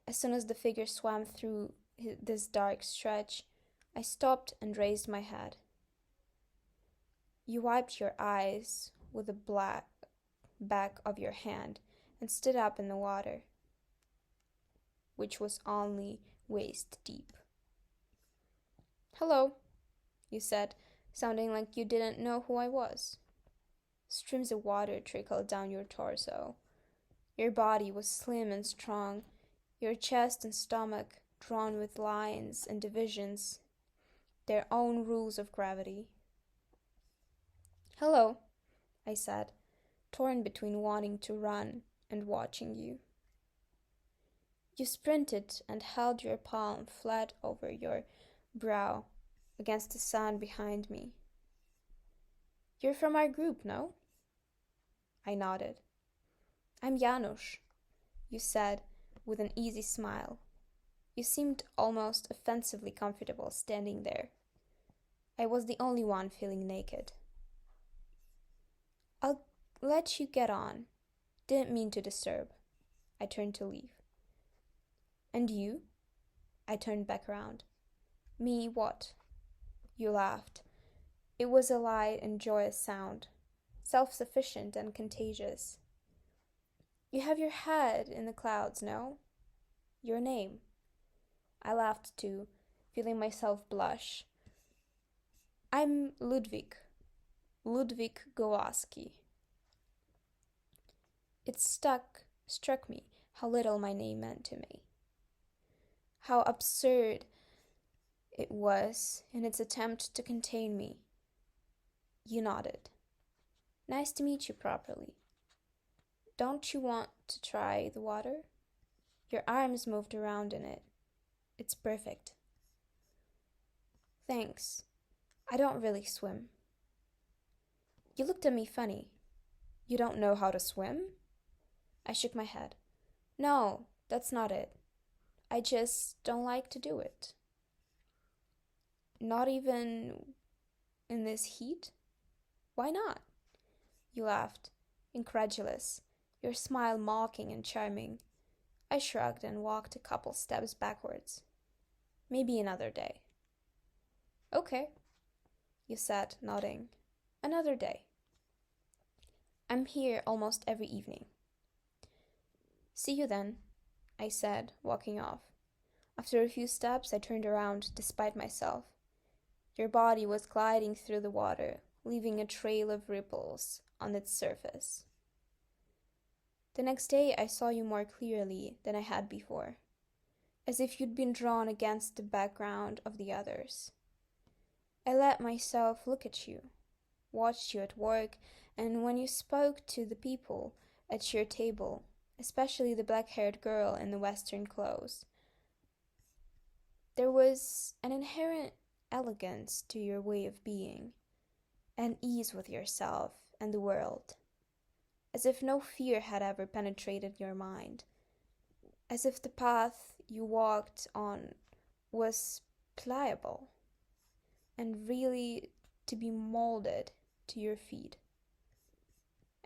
As soon as the figure swam through this dark stretch, I stopped and raised my head. You wiped your eyes with the black back of your hand and stood up in the water, which was only waist deep. "Hello," you said, sounding like you didn't know who I was. Streams of water trickled down your torso. Your body was slim and strong, your chest and stomach drawn with lines and divisions, their own rules of gravity. "Hello," I said, torn between wanting to run and watching you. You sprinted and held your palm flat over your brow against the sand behind me. "You're from our group, no?" I nodded. "I'm Janusz," you said with an easy smile. You seemed almost offensively comfortable standing there. I was the only one feeling naked. "I'll let you get on. Didn't mean to disturb." I turned to leave. "And you?" I turned back around. "Me what?" You laughed. It was a light and joyous sound, self-sufficient and contagious. "You have your head in the clouds, no? Your name?" I laughed too, feeling myself blush. "I'm Ludwig Gowalski." It struck me how little my name meant to me. How absurd it was in its attempt to contain me. You nodded. "Nice to meet you properly. Don't you want to try the water?" Your arms moved around in it. "It's perfect." "Thanks. I don't really swim." You looked at me funny. "You don't know how to swim?" I shook my head. "No, that's not it. I just don't like to do it." "Not even in this heat?" "Why not?" You laughed, incredulous, your smile mocking and charming. I shrugged and walked a couple steps backwards. "Maybe another day." "Okay," you said, nodding. "Another day. I'm here almost every evening." "See you then," I said, walking off. After a few steps, I turned around, despite myself. Your body was gliding through the water, leaving a trail of ripples on its surface. The next day, I saw you more clearly than I had before, as if you'd been drawn against the background of the others. I let myself look at you, watched you at work, and when you spoke to the people at your table, especially the black-haired girl in the Western clothes, There was an inherent elegance to your way of being, and ease with yourself and the world, as if no fear had ever penetrated your mind, as if the path you walked on was pliable and really to be molded to your feet.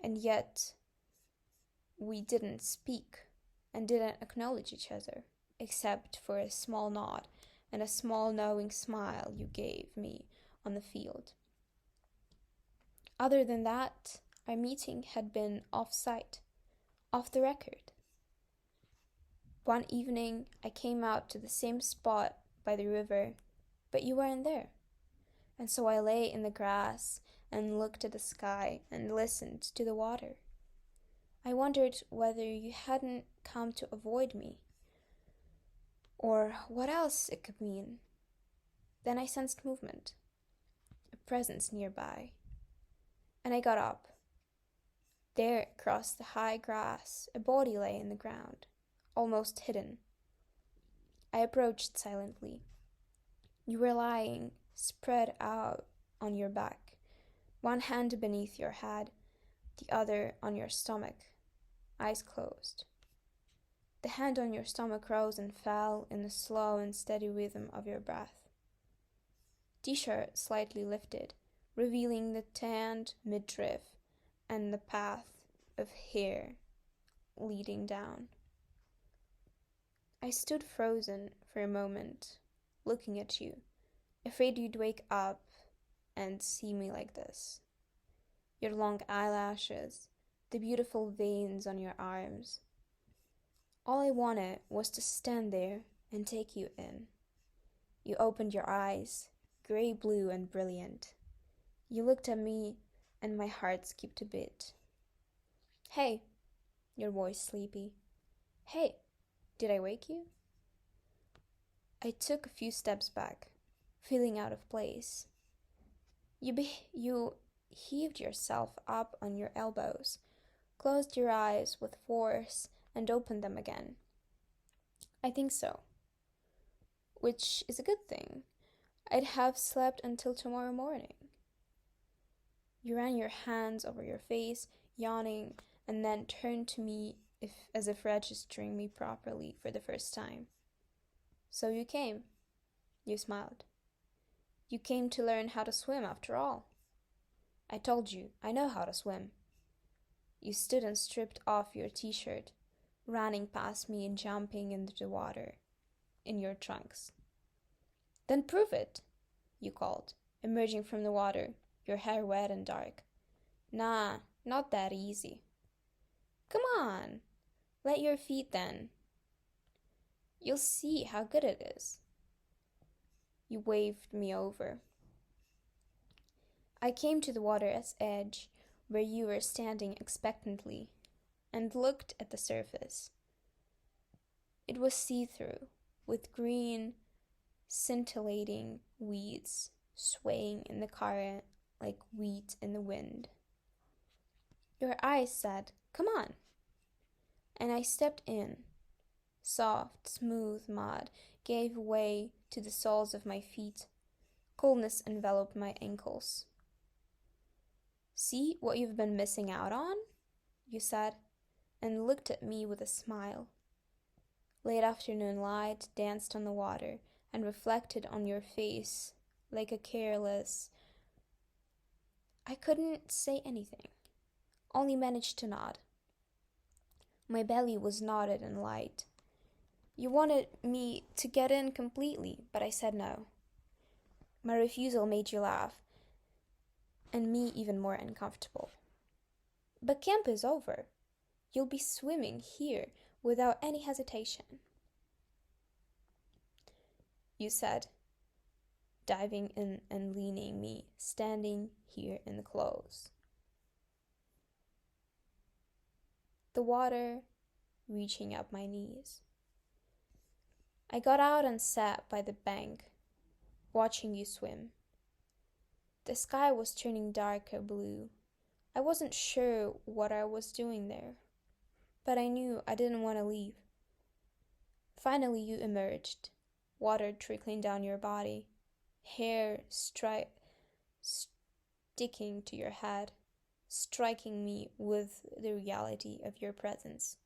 And yet, we didn't speak and didn't acknowledge each other, except for a small nod and a small knowing smile you gave me on the field. Other than that, our meeting had been off-site, off the record. One evening, I came out to the same spot by the river, but you weren't there. And so I lay in the grass and looked at the sky and listened to the water. I wondered whether you hadn't come to avoid me, or what else it could mean. Then I sensed movement, a presence nearby, and I got up. There, across the high grass, a body lay in the ground, almost hidden. I approached silently. You were lying, spread out on your back, one hand beneath your head, the other on your stomach, eyes closed. The hand on your stomach rose and fell in the slow and steady rhythm of your breath. T-shirt slightly lifted, revealing the tanned midriff and the path of hair leading down. I stood frozen for a moment, looking at you, afraid you'd wake up and see me like this. Your long eyelashes, the beautiful veins on your arms. All I wanted was to stand there and take you in. You opened your eyes, gray-blue and brilliant. You looked at me, and my heart skipped a beat. Hey, your voice sleepy. Hey, did I wake you? I took a few steps back, feeling out of place. You heaved yourself up on your elbows, closed your eyes with force, and opened them again. I think so. Which is a good thing. I'd have slept until tomorrow morning. You ran your hands over your face, yawning, and then turned to me as if registering me properly for the first time. So you came. You smiled. You came to learn how to swim after all. I told you, I know how to swim. You stood and stripped off your t-shirt, running past me and jumping into the water, in your trunks. Then prove it, you called, emerging from the water, your hair wet and dark. Nah, not that easy. Come on, let your feet then. You'll see how good it is. You waved me over. I came to the water's edge, where you were standing expectantly, and looked at the surface. It was see-through, with green, scintillating weeds swaying in the current like wheat in the wind. Your eyes said, "Come on." And I stepped in. Soft, smooth mud gave way to the soles of my feet. Coldness enveloped my ankles. See what you've been missing out on? You said, and looked at me with a smile. Late afternoon light danced on the water and reflected on your face like a careless... I couldn't say anything, only managed to nod. My belly was knotted and light. You wanted me to get in completely, but I said no. My refusal made you laugh, and me even more uncomfortable. But camp is over. You'll be swimming here without any hesitation. You said, diving in and leaning me, standing here in the clothes. The water reaching up my knees. I got out and sat by the bank, watching you swim. The sky was turning darker blue. I wasn't sure what I was doing there, but I knew I didn't want to leave. Finally you emerged, water trickling down your body, hair sticking to your head, striking me with the reality of your presence.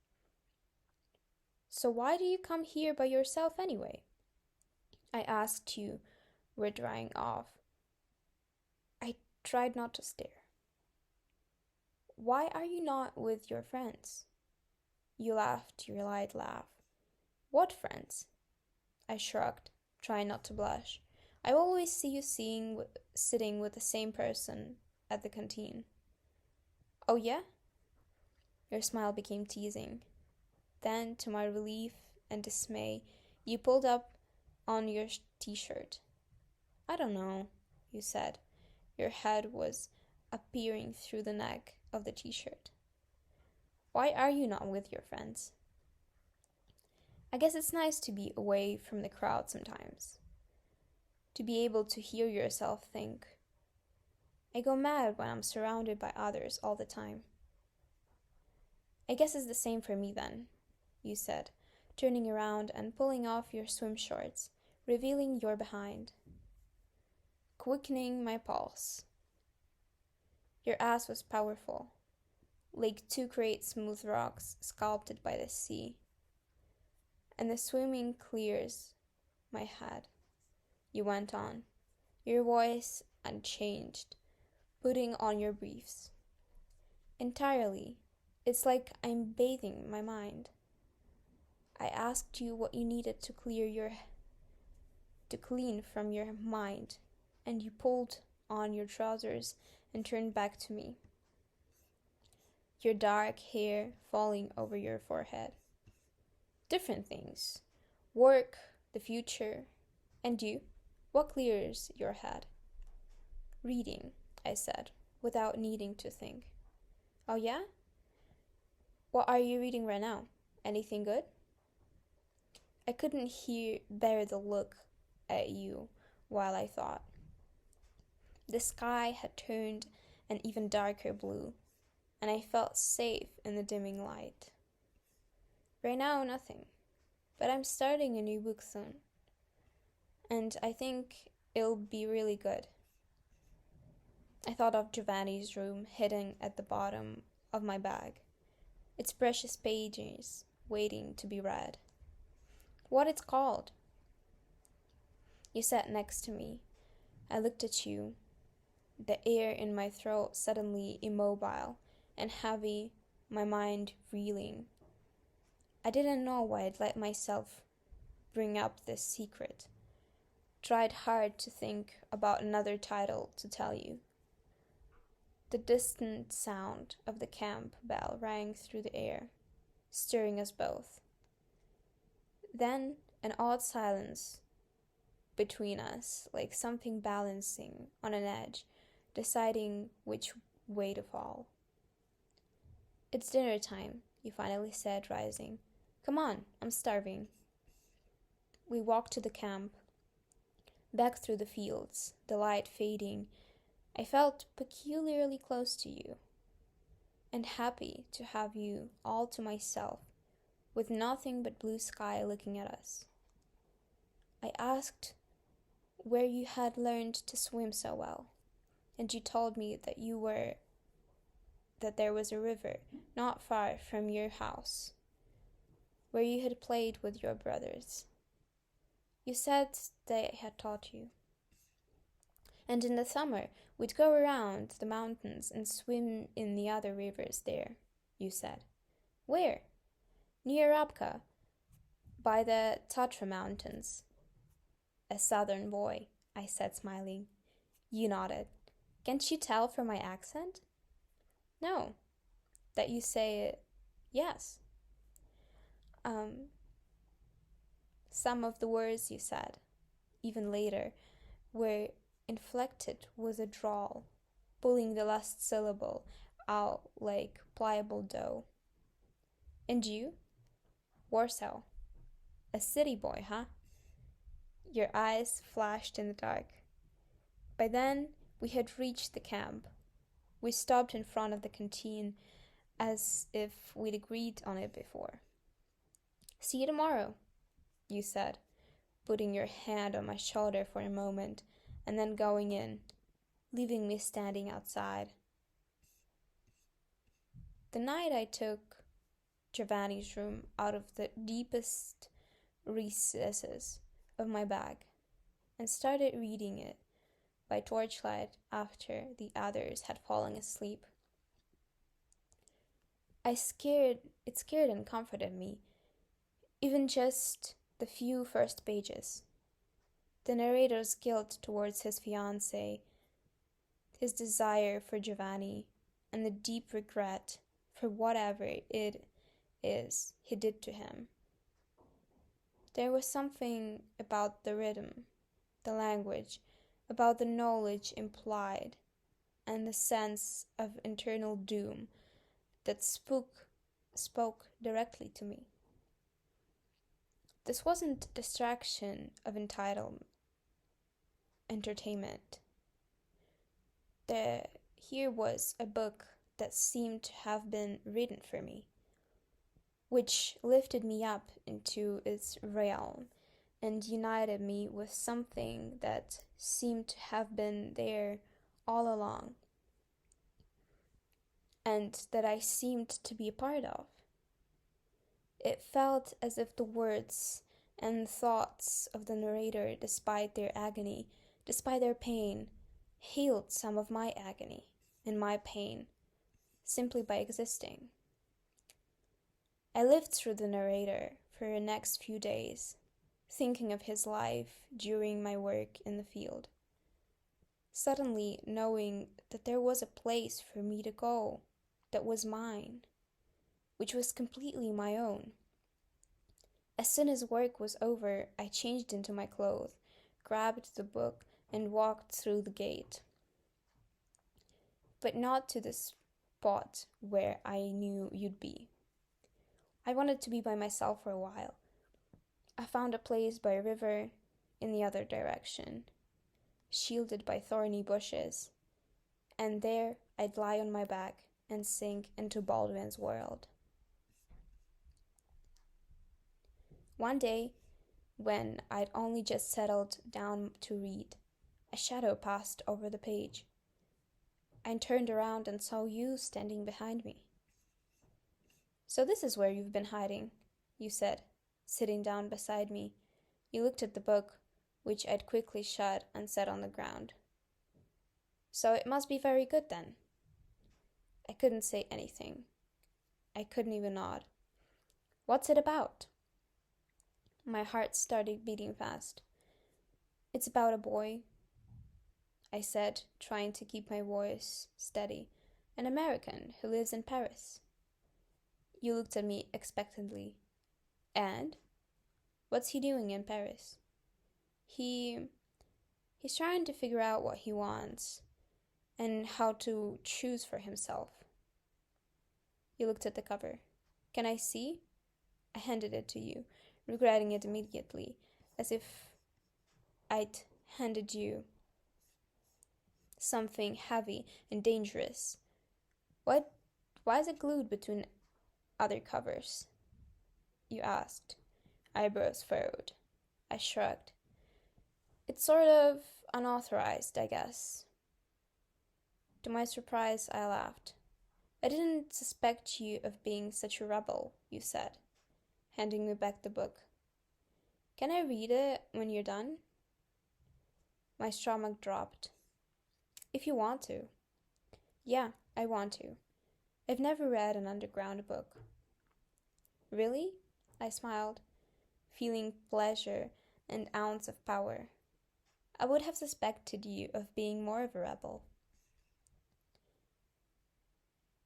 So why do you come here by yourself anyway? I asked you, we're drying off. I tried not to stare. Why are you not with your friends? You laughed your light laugh. What friends? I shrugged, trying not to blush. I always see you sitting with the same person at the canteen. Oh yeah? Your smile became teasing. Then, to my relief and dismay, you pulled up on your t-shirt. I don't know, you said. Your head was appearing through the neck of the t-shirt. Why are you not with your friends? I guess it's nice to be away from the crowd sometimes. To be able to hear yourself think. I go mad when I'm surrounded by others all the time. I guess it's the same for me then, you said, turning around and pulling off your swim shorts, revealing your behind. Quickening my pulse. Your ass was powerful, like two great smooth rocks sculpted by the sea. And the swimming clears my head. You went on, your voice unchanged, putting on your briefs. Entirely, it's like I'm bathing my mind. I asked you what you needed to clean from your mind, and you pulled on your trousers and turned back to me. Your dark hair falling over your forehead. Different things. Work, the future, and you. What clears your head? Reading, I said, without needing to think. Oh yeah? What are you reading right now? Anything good? I couldn't bear the look at you while I thought. The sky had turned an even darker blue, and I felt safe in the dimming light. Right now, nothing, but I'm starting a new book soon, and I think it'll be really good. I thought of Giovanni's room hidden at the bottom of my bag, its precious pages waiting to be read. What it's called? You sat next to me. I looked at you, the air in my throat suddenly immobile and heavy, my mind reeling. I didn't know why I'd let myself bring up this secret. Tried hard to think about another title to tell you. The distant sound of the camp bell rang through the air, stirring us both. Then an odd silence between us, like something balancing on an edge, deciding which way to fall. It's dinner time, you finally said, rising. Come on, I'm starving. We walked to the camp, back through the fields, the light fading. I felt peculiarly close to you, and happy to have you all to myself, with nothing but blue sky looking at us. I asked where you had learned to swim so well, and you told me that there was a river not far from your house, where you had played with your brothers. You said they had taught you. And in the summer, we'd go around the mountains and swim in the other rivers there, you said. Where? Near Rabka, by the Tatra Mountains. A southern boy, I said, smiling. You nodded. Can't you tell from my accent? No. That you say yes. Some of the words you said, even later, were inflected with a drawl, pulling the last syllable out like pliable dough. And you? Warsaw. A city boy, huh? Your eyes flashed in the dark. By then, we had reached the camp. We stopped in front of the canteen as if we'd agreed on it before. See you tomorrow, you said, putting your hand on my shoulder for a moment, and then going in, leaving me standing outside. The night I took Giovanni's room out of the deepest recesses of my bag and started reading it by torchlight after the others had fallen asleep. It scared and comforted me, even just the few first pages. The narrator's guilt towards his fiancée, his desire for Giovanni, and the deep regret for whatever it is he did to him. There was something about the rhythm, the language, about the knowledge implied, and the sense of internal doom that spoke directly to me. This wasn't distraction of entitled entertainment. Here was a book that seemed to have been written for me, which lifted me up into its realm and united me with something that seemed to have been there all along, and that I seemed to be a part of. It felt as if the words and thoughts of the narrator, despite their agony, despite their pain, healed some of my agony and my pain simply by existing. I lived through the narrator for the next few days, thinking of his life during my work in the field, suddenly knowing that there was a place for me to go that was mine, which was completely my own. As soon as work was over, I changed into my clothes, grabbed the book, and walked through the gate. But not to the spot where I knew you'd be. I wanted to be by myself for a while. I found a place by a river in the other direction, shielded by thorny bushes, and there I'd lie on my back and sink into Baldwin's world. One day, when I'd only just settled down to read, a shadow passed over the page. I turned around and saw you standing behind me. "So this is where you've been hiding," you said, sitting down beside me. You looked at the book, which I'd quickly shut and set on the ground. "So it must be very good then." I couldn't say anything. I couldn't even nod. "What's it about?" My heart started beating fast. "It's about a boy," I said, trying to keep my voice steady. "An American who lives in Paris." You looked at me expectantly. "And? What's he doing in Paris?" He's trying to figure out what he wants and how to choose for himself." You looked at the cover. "Can I see?" I handed it to you, regretting it immediately, as if I'd handed you something heavy and dangerous. Why is it glued between other covers?" you asked. Eyebrows furrowed. I shrugged. "It's sort of unauthorized, I guess." To my surprise, I laughed. "I didn't suspect you of being such a rebel," you said, handing me back the book. "Can I read it when you're done?" My stomach dropped. "If you want to." "Yeah, I want to. I've never read an underground book." "Really?" I smiled, feeling pleasure and ounce of power. I would have suspected you of being more of a rebel.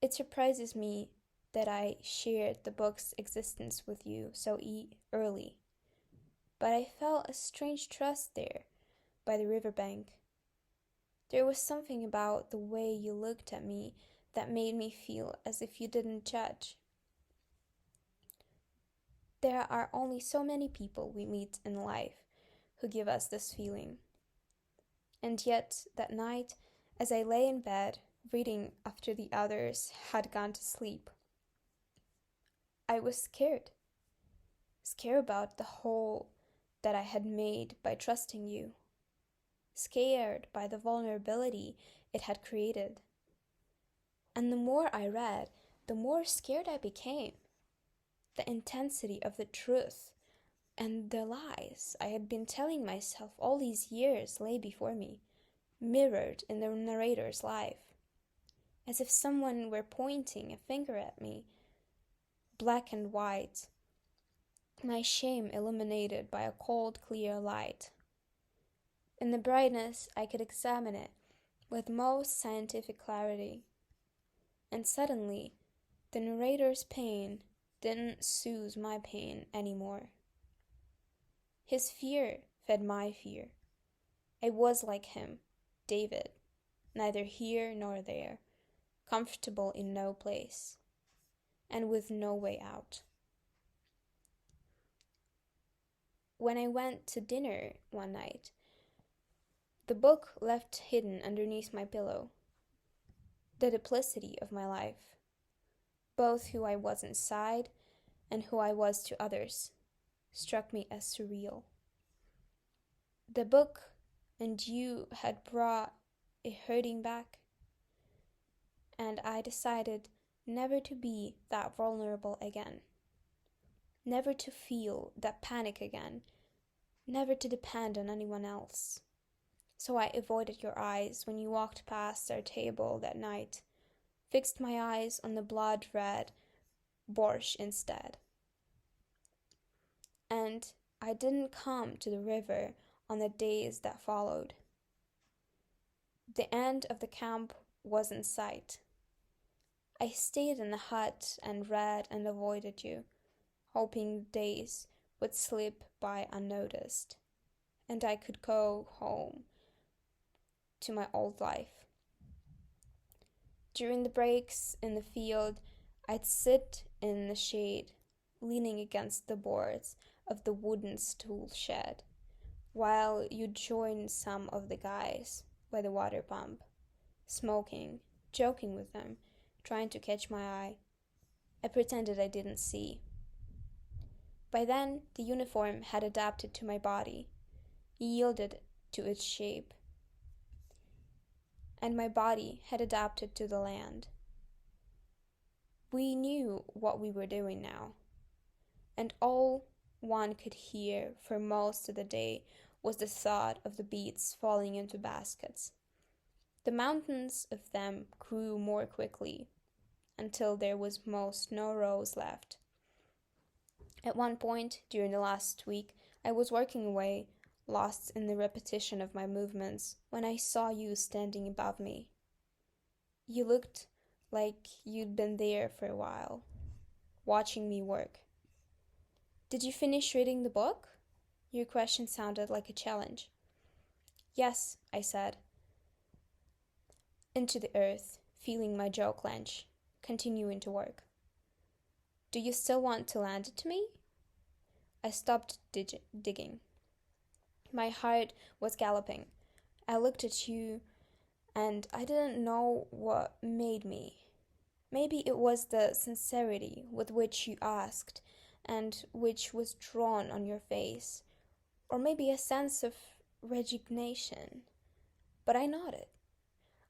It surprises me that I shared the book's existence with you so early, but I felt a strange trust there by the riverbank. There was something about the way you looked at me that made me feel as if you didn't judge. There are only so many people we meet in life who give us this feeling. And yet, that night, as I lay in bed, reading after the others had gone to sleep, I was scared. Scared about the whole that I had made by trusting you, scared by the vulnerability it had created. And the more I read, the more scared I became. The intensity of the truth and the lies I had been telling myself all these years lay before me, mirrored in the narrator's life, as if someone were pointing a finger at me, black and white, my shame illuminated by a cold, clear light. In the brightness, I could examine it with most scientific clarity. And suddenly, the narrator's pain didn't soothe my pain anymore. His fear fed my fear. I was like him, David, neither here nor there, comfortable in no place, and with no way out. When I went to dinner one night, the book left hidden underneath my pillow. The duplicity of my life, both who I was inside and who I was to others, struck me as surreal. The book and you had brought a hurting back, and I decided never to be that vulnerable again, never to feel that panic again, never to depend on anyone else. So I avoided your eyes when you walked past our table that night, fixed my eyes on the blood-red borscht instead. And I didn't come to the river on the days that followed. The end of the camp was in sight. I stayed in the hut and read and avoided you, hoping days would slip by unnoticed, and I could go home to my old life. During the breaks in the field, I'd sit in the shade, leaning against the boards of the wooden tool shed, while you'd join some of the guys by the water pump, smoking, joking with them, trying to catch my eye. I pretended I didn't see. By then, the uniform had adapted to my body, yielded to its shape, and my body had adapted to the land. We knew what we were doing now, and all one could hear for most of the day was the thud of the beets falling into baskets. The mountains of them grew more quickly, until there was most no rows left. At one point during the last week, I was working away, lost in the repetition of my movements, when I saw you standing above me. You looked like you'd been there for a while, watching me work. Did you finish reading the book? Your question sounded like a challenge. Yes, I said. Into the earth, feeling my jaw clench, continuing to work. Do you still want to land it to me? I stopped digging. My heart was galloping. I looked at you, and I didn't know what made me. Maybe it was the sincerity with which you asked, and which was drawn on your face, or maybe a sense of resignation. But I nodded.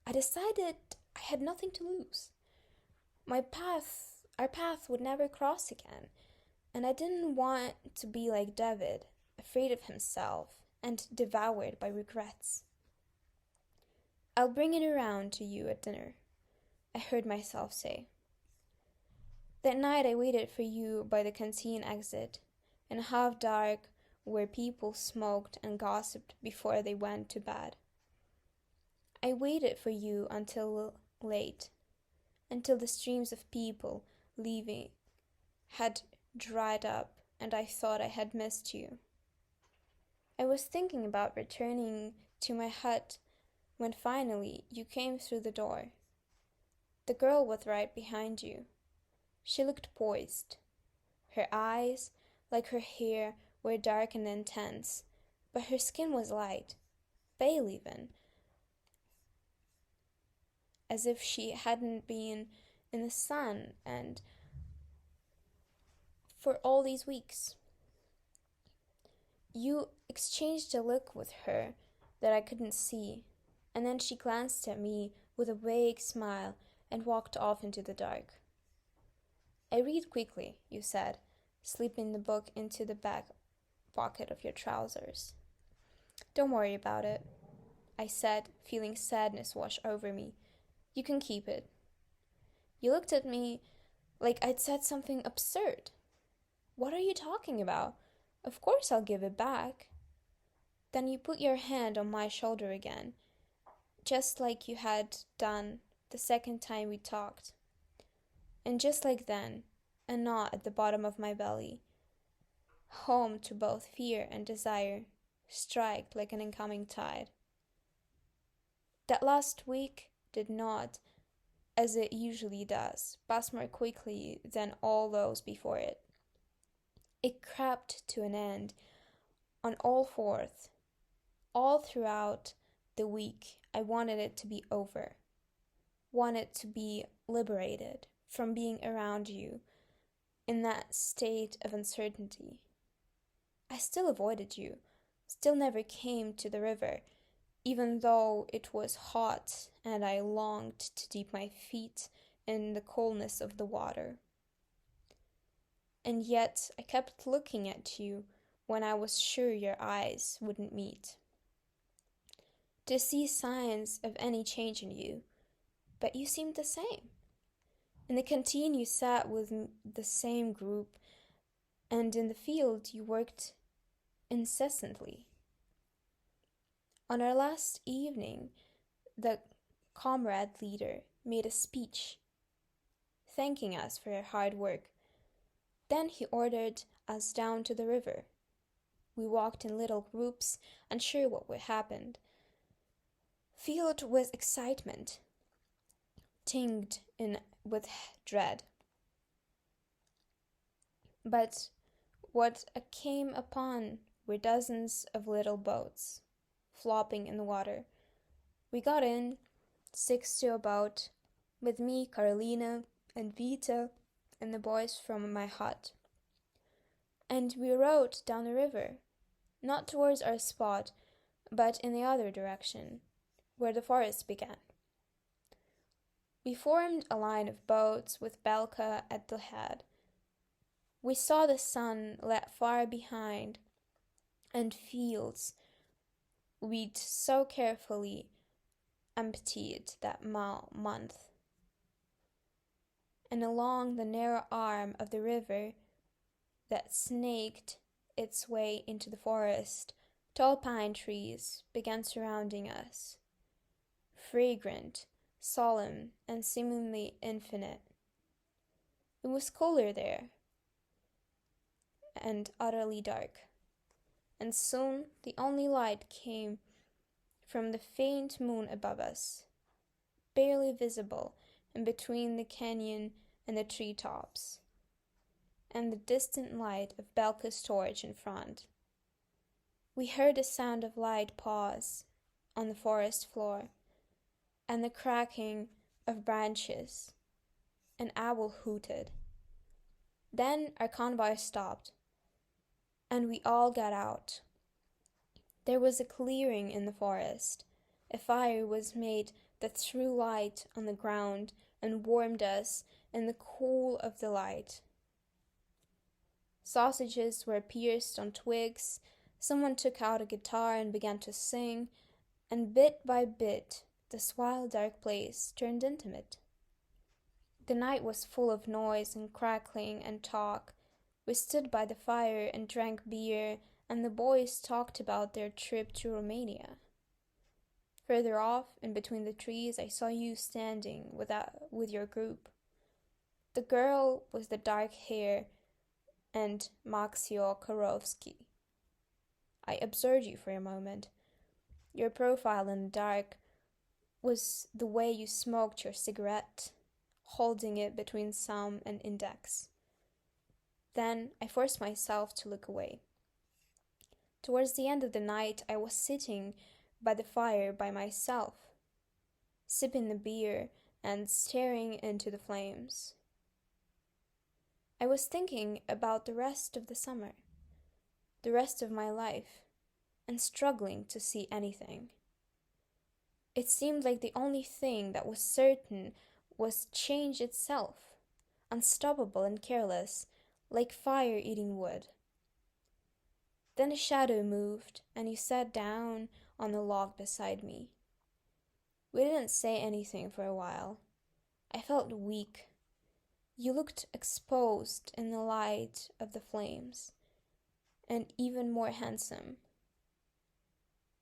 I decided I had nothing to lose. Our path would never cross again, and I didn't want to be like David, afraid of himself and devoured by regrets. I'll bring it around to you at dinner, I heard myself say. That night I waited for you by the canteen exit, in a half-dark where people smoked and gossiped before they went to bed. I waited for you until late, until the streams of people leaving had dried up and I thought I had missed you. I was thinking about returning to my hut when finally you came through the door. The girl was right behind you. She looked poised. Her eyes, like her hair, were dark and intense, but her skin was light, pale even, as if she hadn't been in the sun and for all these weeks. You exchanged a look with her that I couldn't see, and then she glanced at me with a vague smile and walked off into the dark. I read quickly, you said, slipping the book into the back pocket of your trousers. Don't worry about it, I said, feeling sadness wash over me. You can keep it. You looked at me like I'd said something absurd. What are you talking about? Of course I'll give it back. Then you put your hand on my shoulder again, just like you had done the second time we talked. And just like then, a knot at the bottom of my belly, home to both fear and desire, struck like an incoming tide. That last week did not, as it usually does, pass more quickly than all those before it. It crept to an end on all fours. All throughout the week, I wanted it to be over, wanted to be liberated from being around you in that state of uncertainty. I still avoided you, still never came to the river, even though it was hot and I longed to dip my feet in the coolness of the water. And yet I kept looking at you when I was sure your eyes wouldn't meet, to see signs of any change in you, but you seemed the same. In the canteen you sat with the same group, and in the field you worked incessantly. On our last evening, the comrade leader made a speech, thanking us for our hard work. Then he ordered us down to the river. We walked in little groups, unsure what would happen, filled with excitement, tinged with dread. But what I came upon were dozens of little boats, flopping in the water. We got in, 6 to a boat, with me, Carolina, and Vita, and the boys from my hut. And we rowed down the river, not towards our spot, but in the other direction, where the forest began. We formed a line of boats with Belka at the head. We saw the sun let far behind, and fields we'd so carefully emptied that month. And along the narrow arm of the river that snaked its way into the forest, tall pine trees began surrounding us, fragrant, solemn, and seemingly infinite. It was cooler there, and utterly dark, and soon the only light came from the faint moon above us, barely visible in between the canyon and the treetops, and the distant light of Belka's torch in front. We heard the sound of light paws on the forest floor, and the cracking of branches. An owl hooted. Then our convoy stopped, and we all got out. There was a clearing in the forest. A fire was made that threw light on the ground and warmed us in the cool of the light. Sausages were pierced on twigs. Someone took out a guitar and began to sing, and bit by bit this wild dark place turned intimate. The night was full of noise and crackling and talk. We stood by the fire and drank beer, and the boys talked about their trip to Romania. Further off, in between the trees, I saw you standing with your group. The girl with the dark hair and Maxio Karowski. I observed you for a moment. Your profile in the dark was the way you smoked your cigarette, holding it between thumb and index. Then I forced myself to look away. Towards the end of the night, I was sitting by the fire by myself, sipping the beer and staring into the flames. I was thinking about the rest of the summer, the rest of my life and struggling to see anything. It seemed like the only thing that was certain was change itself, unstoppable and careless, like fire eating wood. Then a shadow moved, and you sat down on the log beside me. We didn't say anything for a while. I felt weak. You looked exposed in the light of the flames, and even more handsome.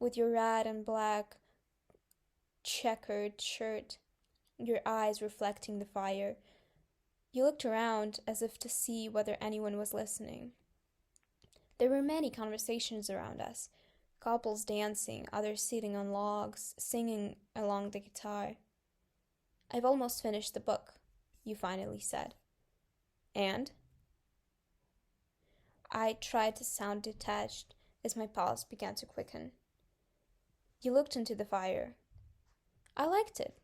With your red and black checkered shirt, your eyes reflecting the fire, you looked around as if to see whether anyone was listening. There were many conversations around us, couples dancing, others sitting on logs, singing along the guitar. "I've almost finished the book," you finally said. "And?" I tried to sound detached as my pulse began to quicken. You looked into the fire. "I liked it.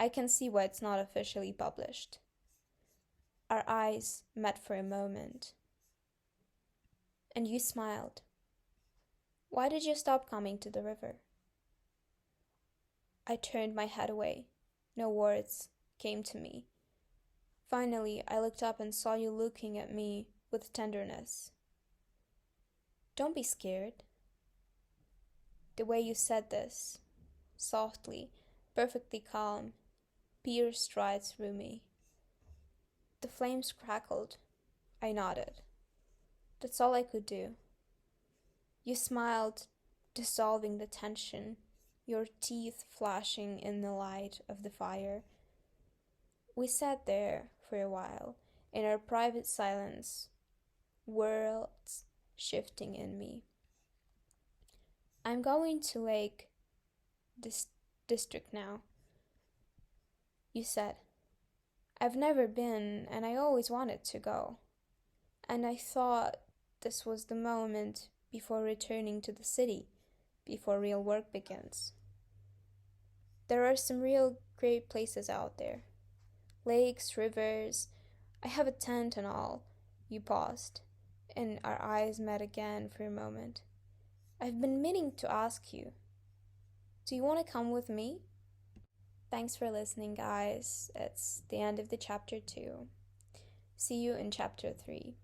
I can see why it's not officially published." Our eyes met for a moment, and you smiled. "Why did you stop coming to the river?" I turned my head away. No words came to me. Finally, I looked up and saw you looking at me with tenderness. "Don't be scared." The way you said this, softly, perfectly calm, pierced right through me. The flames crackled. I nodded. That's all I could do. You smiled, dissolving the tension, your teeth flashing in the light of the fire. We sat there for a while, in our private silence, worlds shifting in me. "I'm going to Lake District now," you said. "I've never been, and I always wanted to go. And I thought this was the moment before returning to the city, before real work begins. There are some real great places out there. Lakes, rivers. I have a tent and all." You paused, and our eyes met again for a moment. "I've been meaning to ask you, do you want to come with me?" Thanks for listening, guys. It's the end of the chapter 2. See you in chapter 3.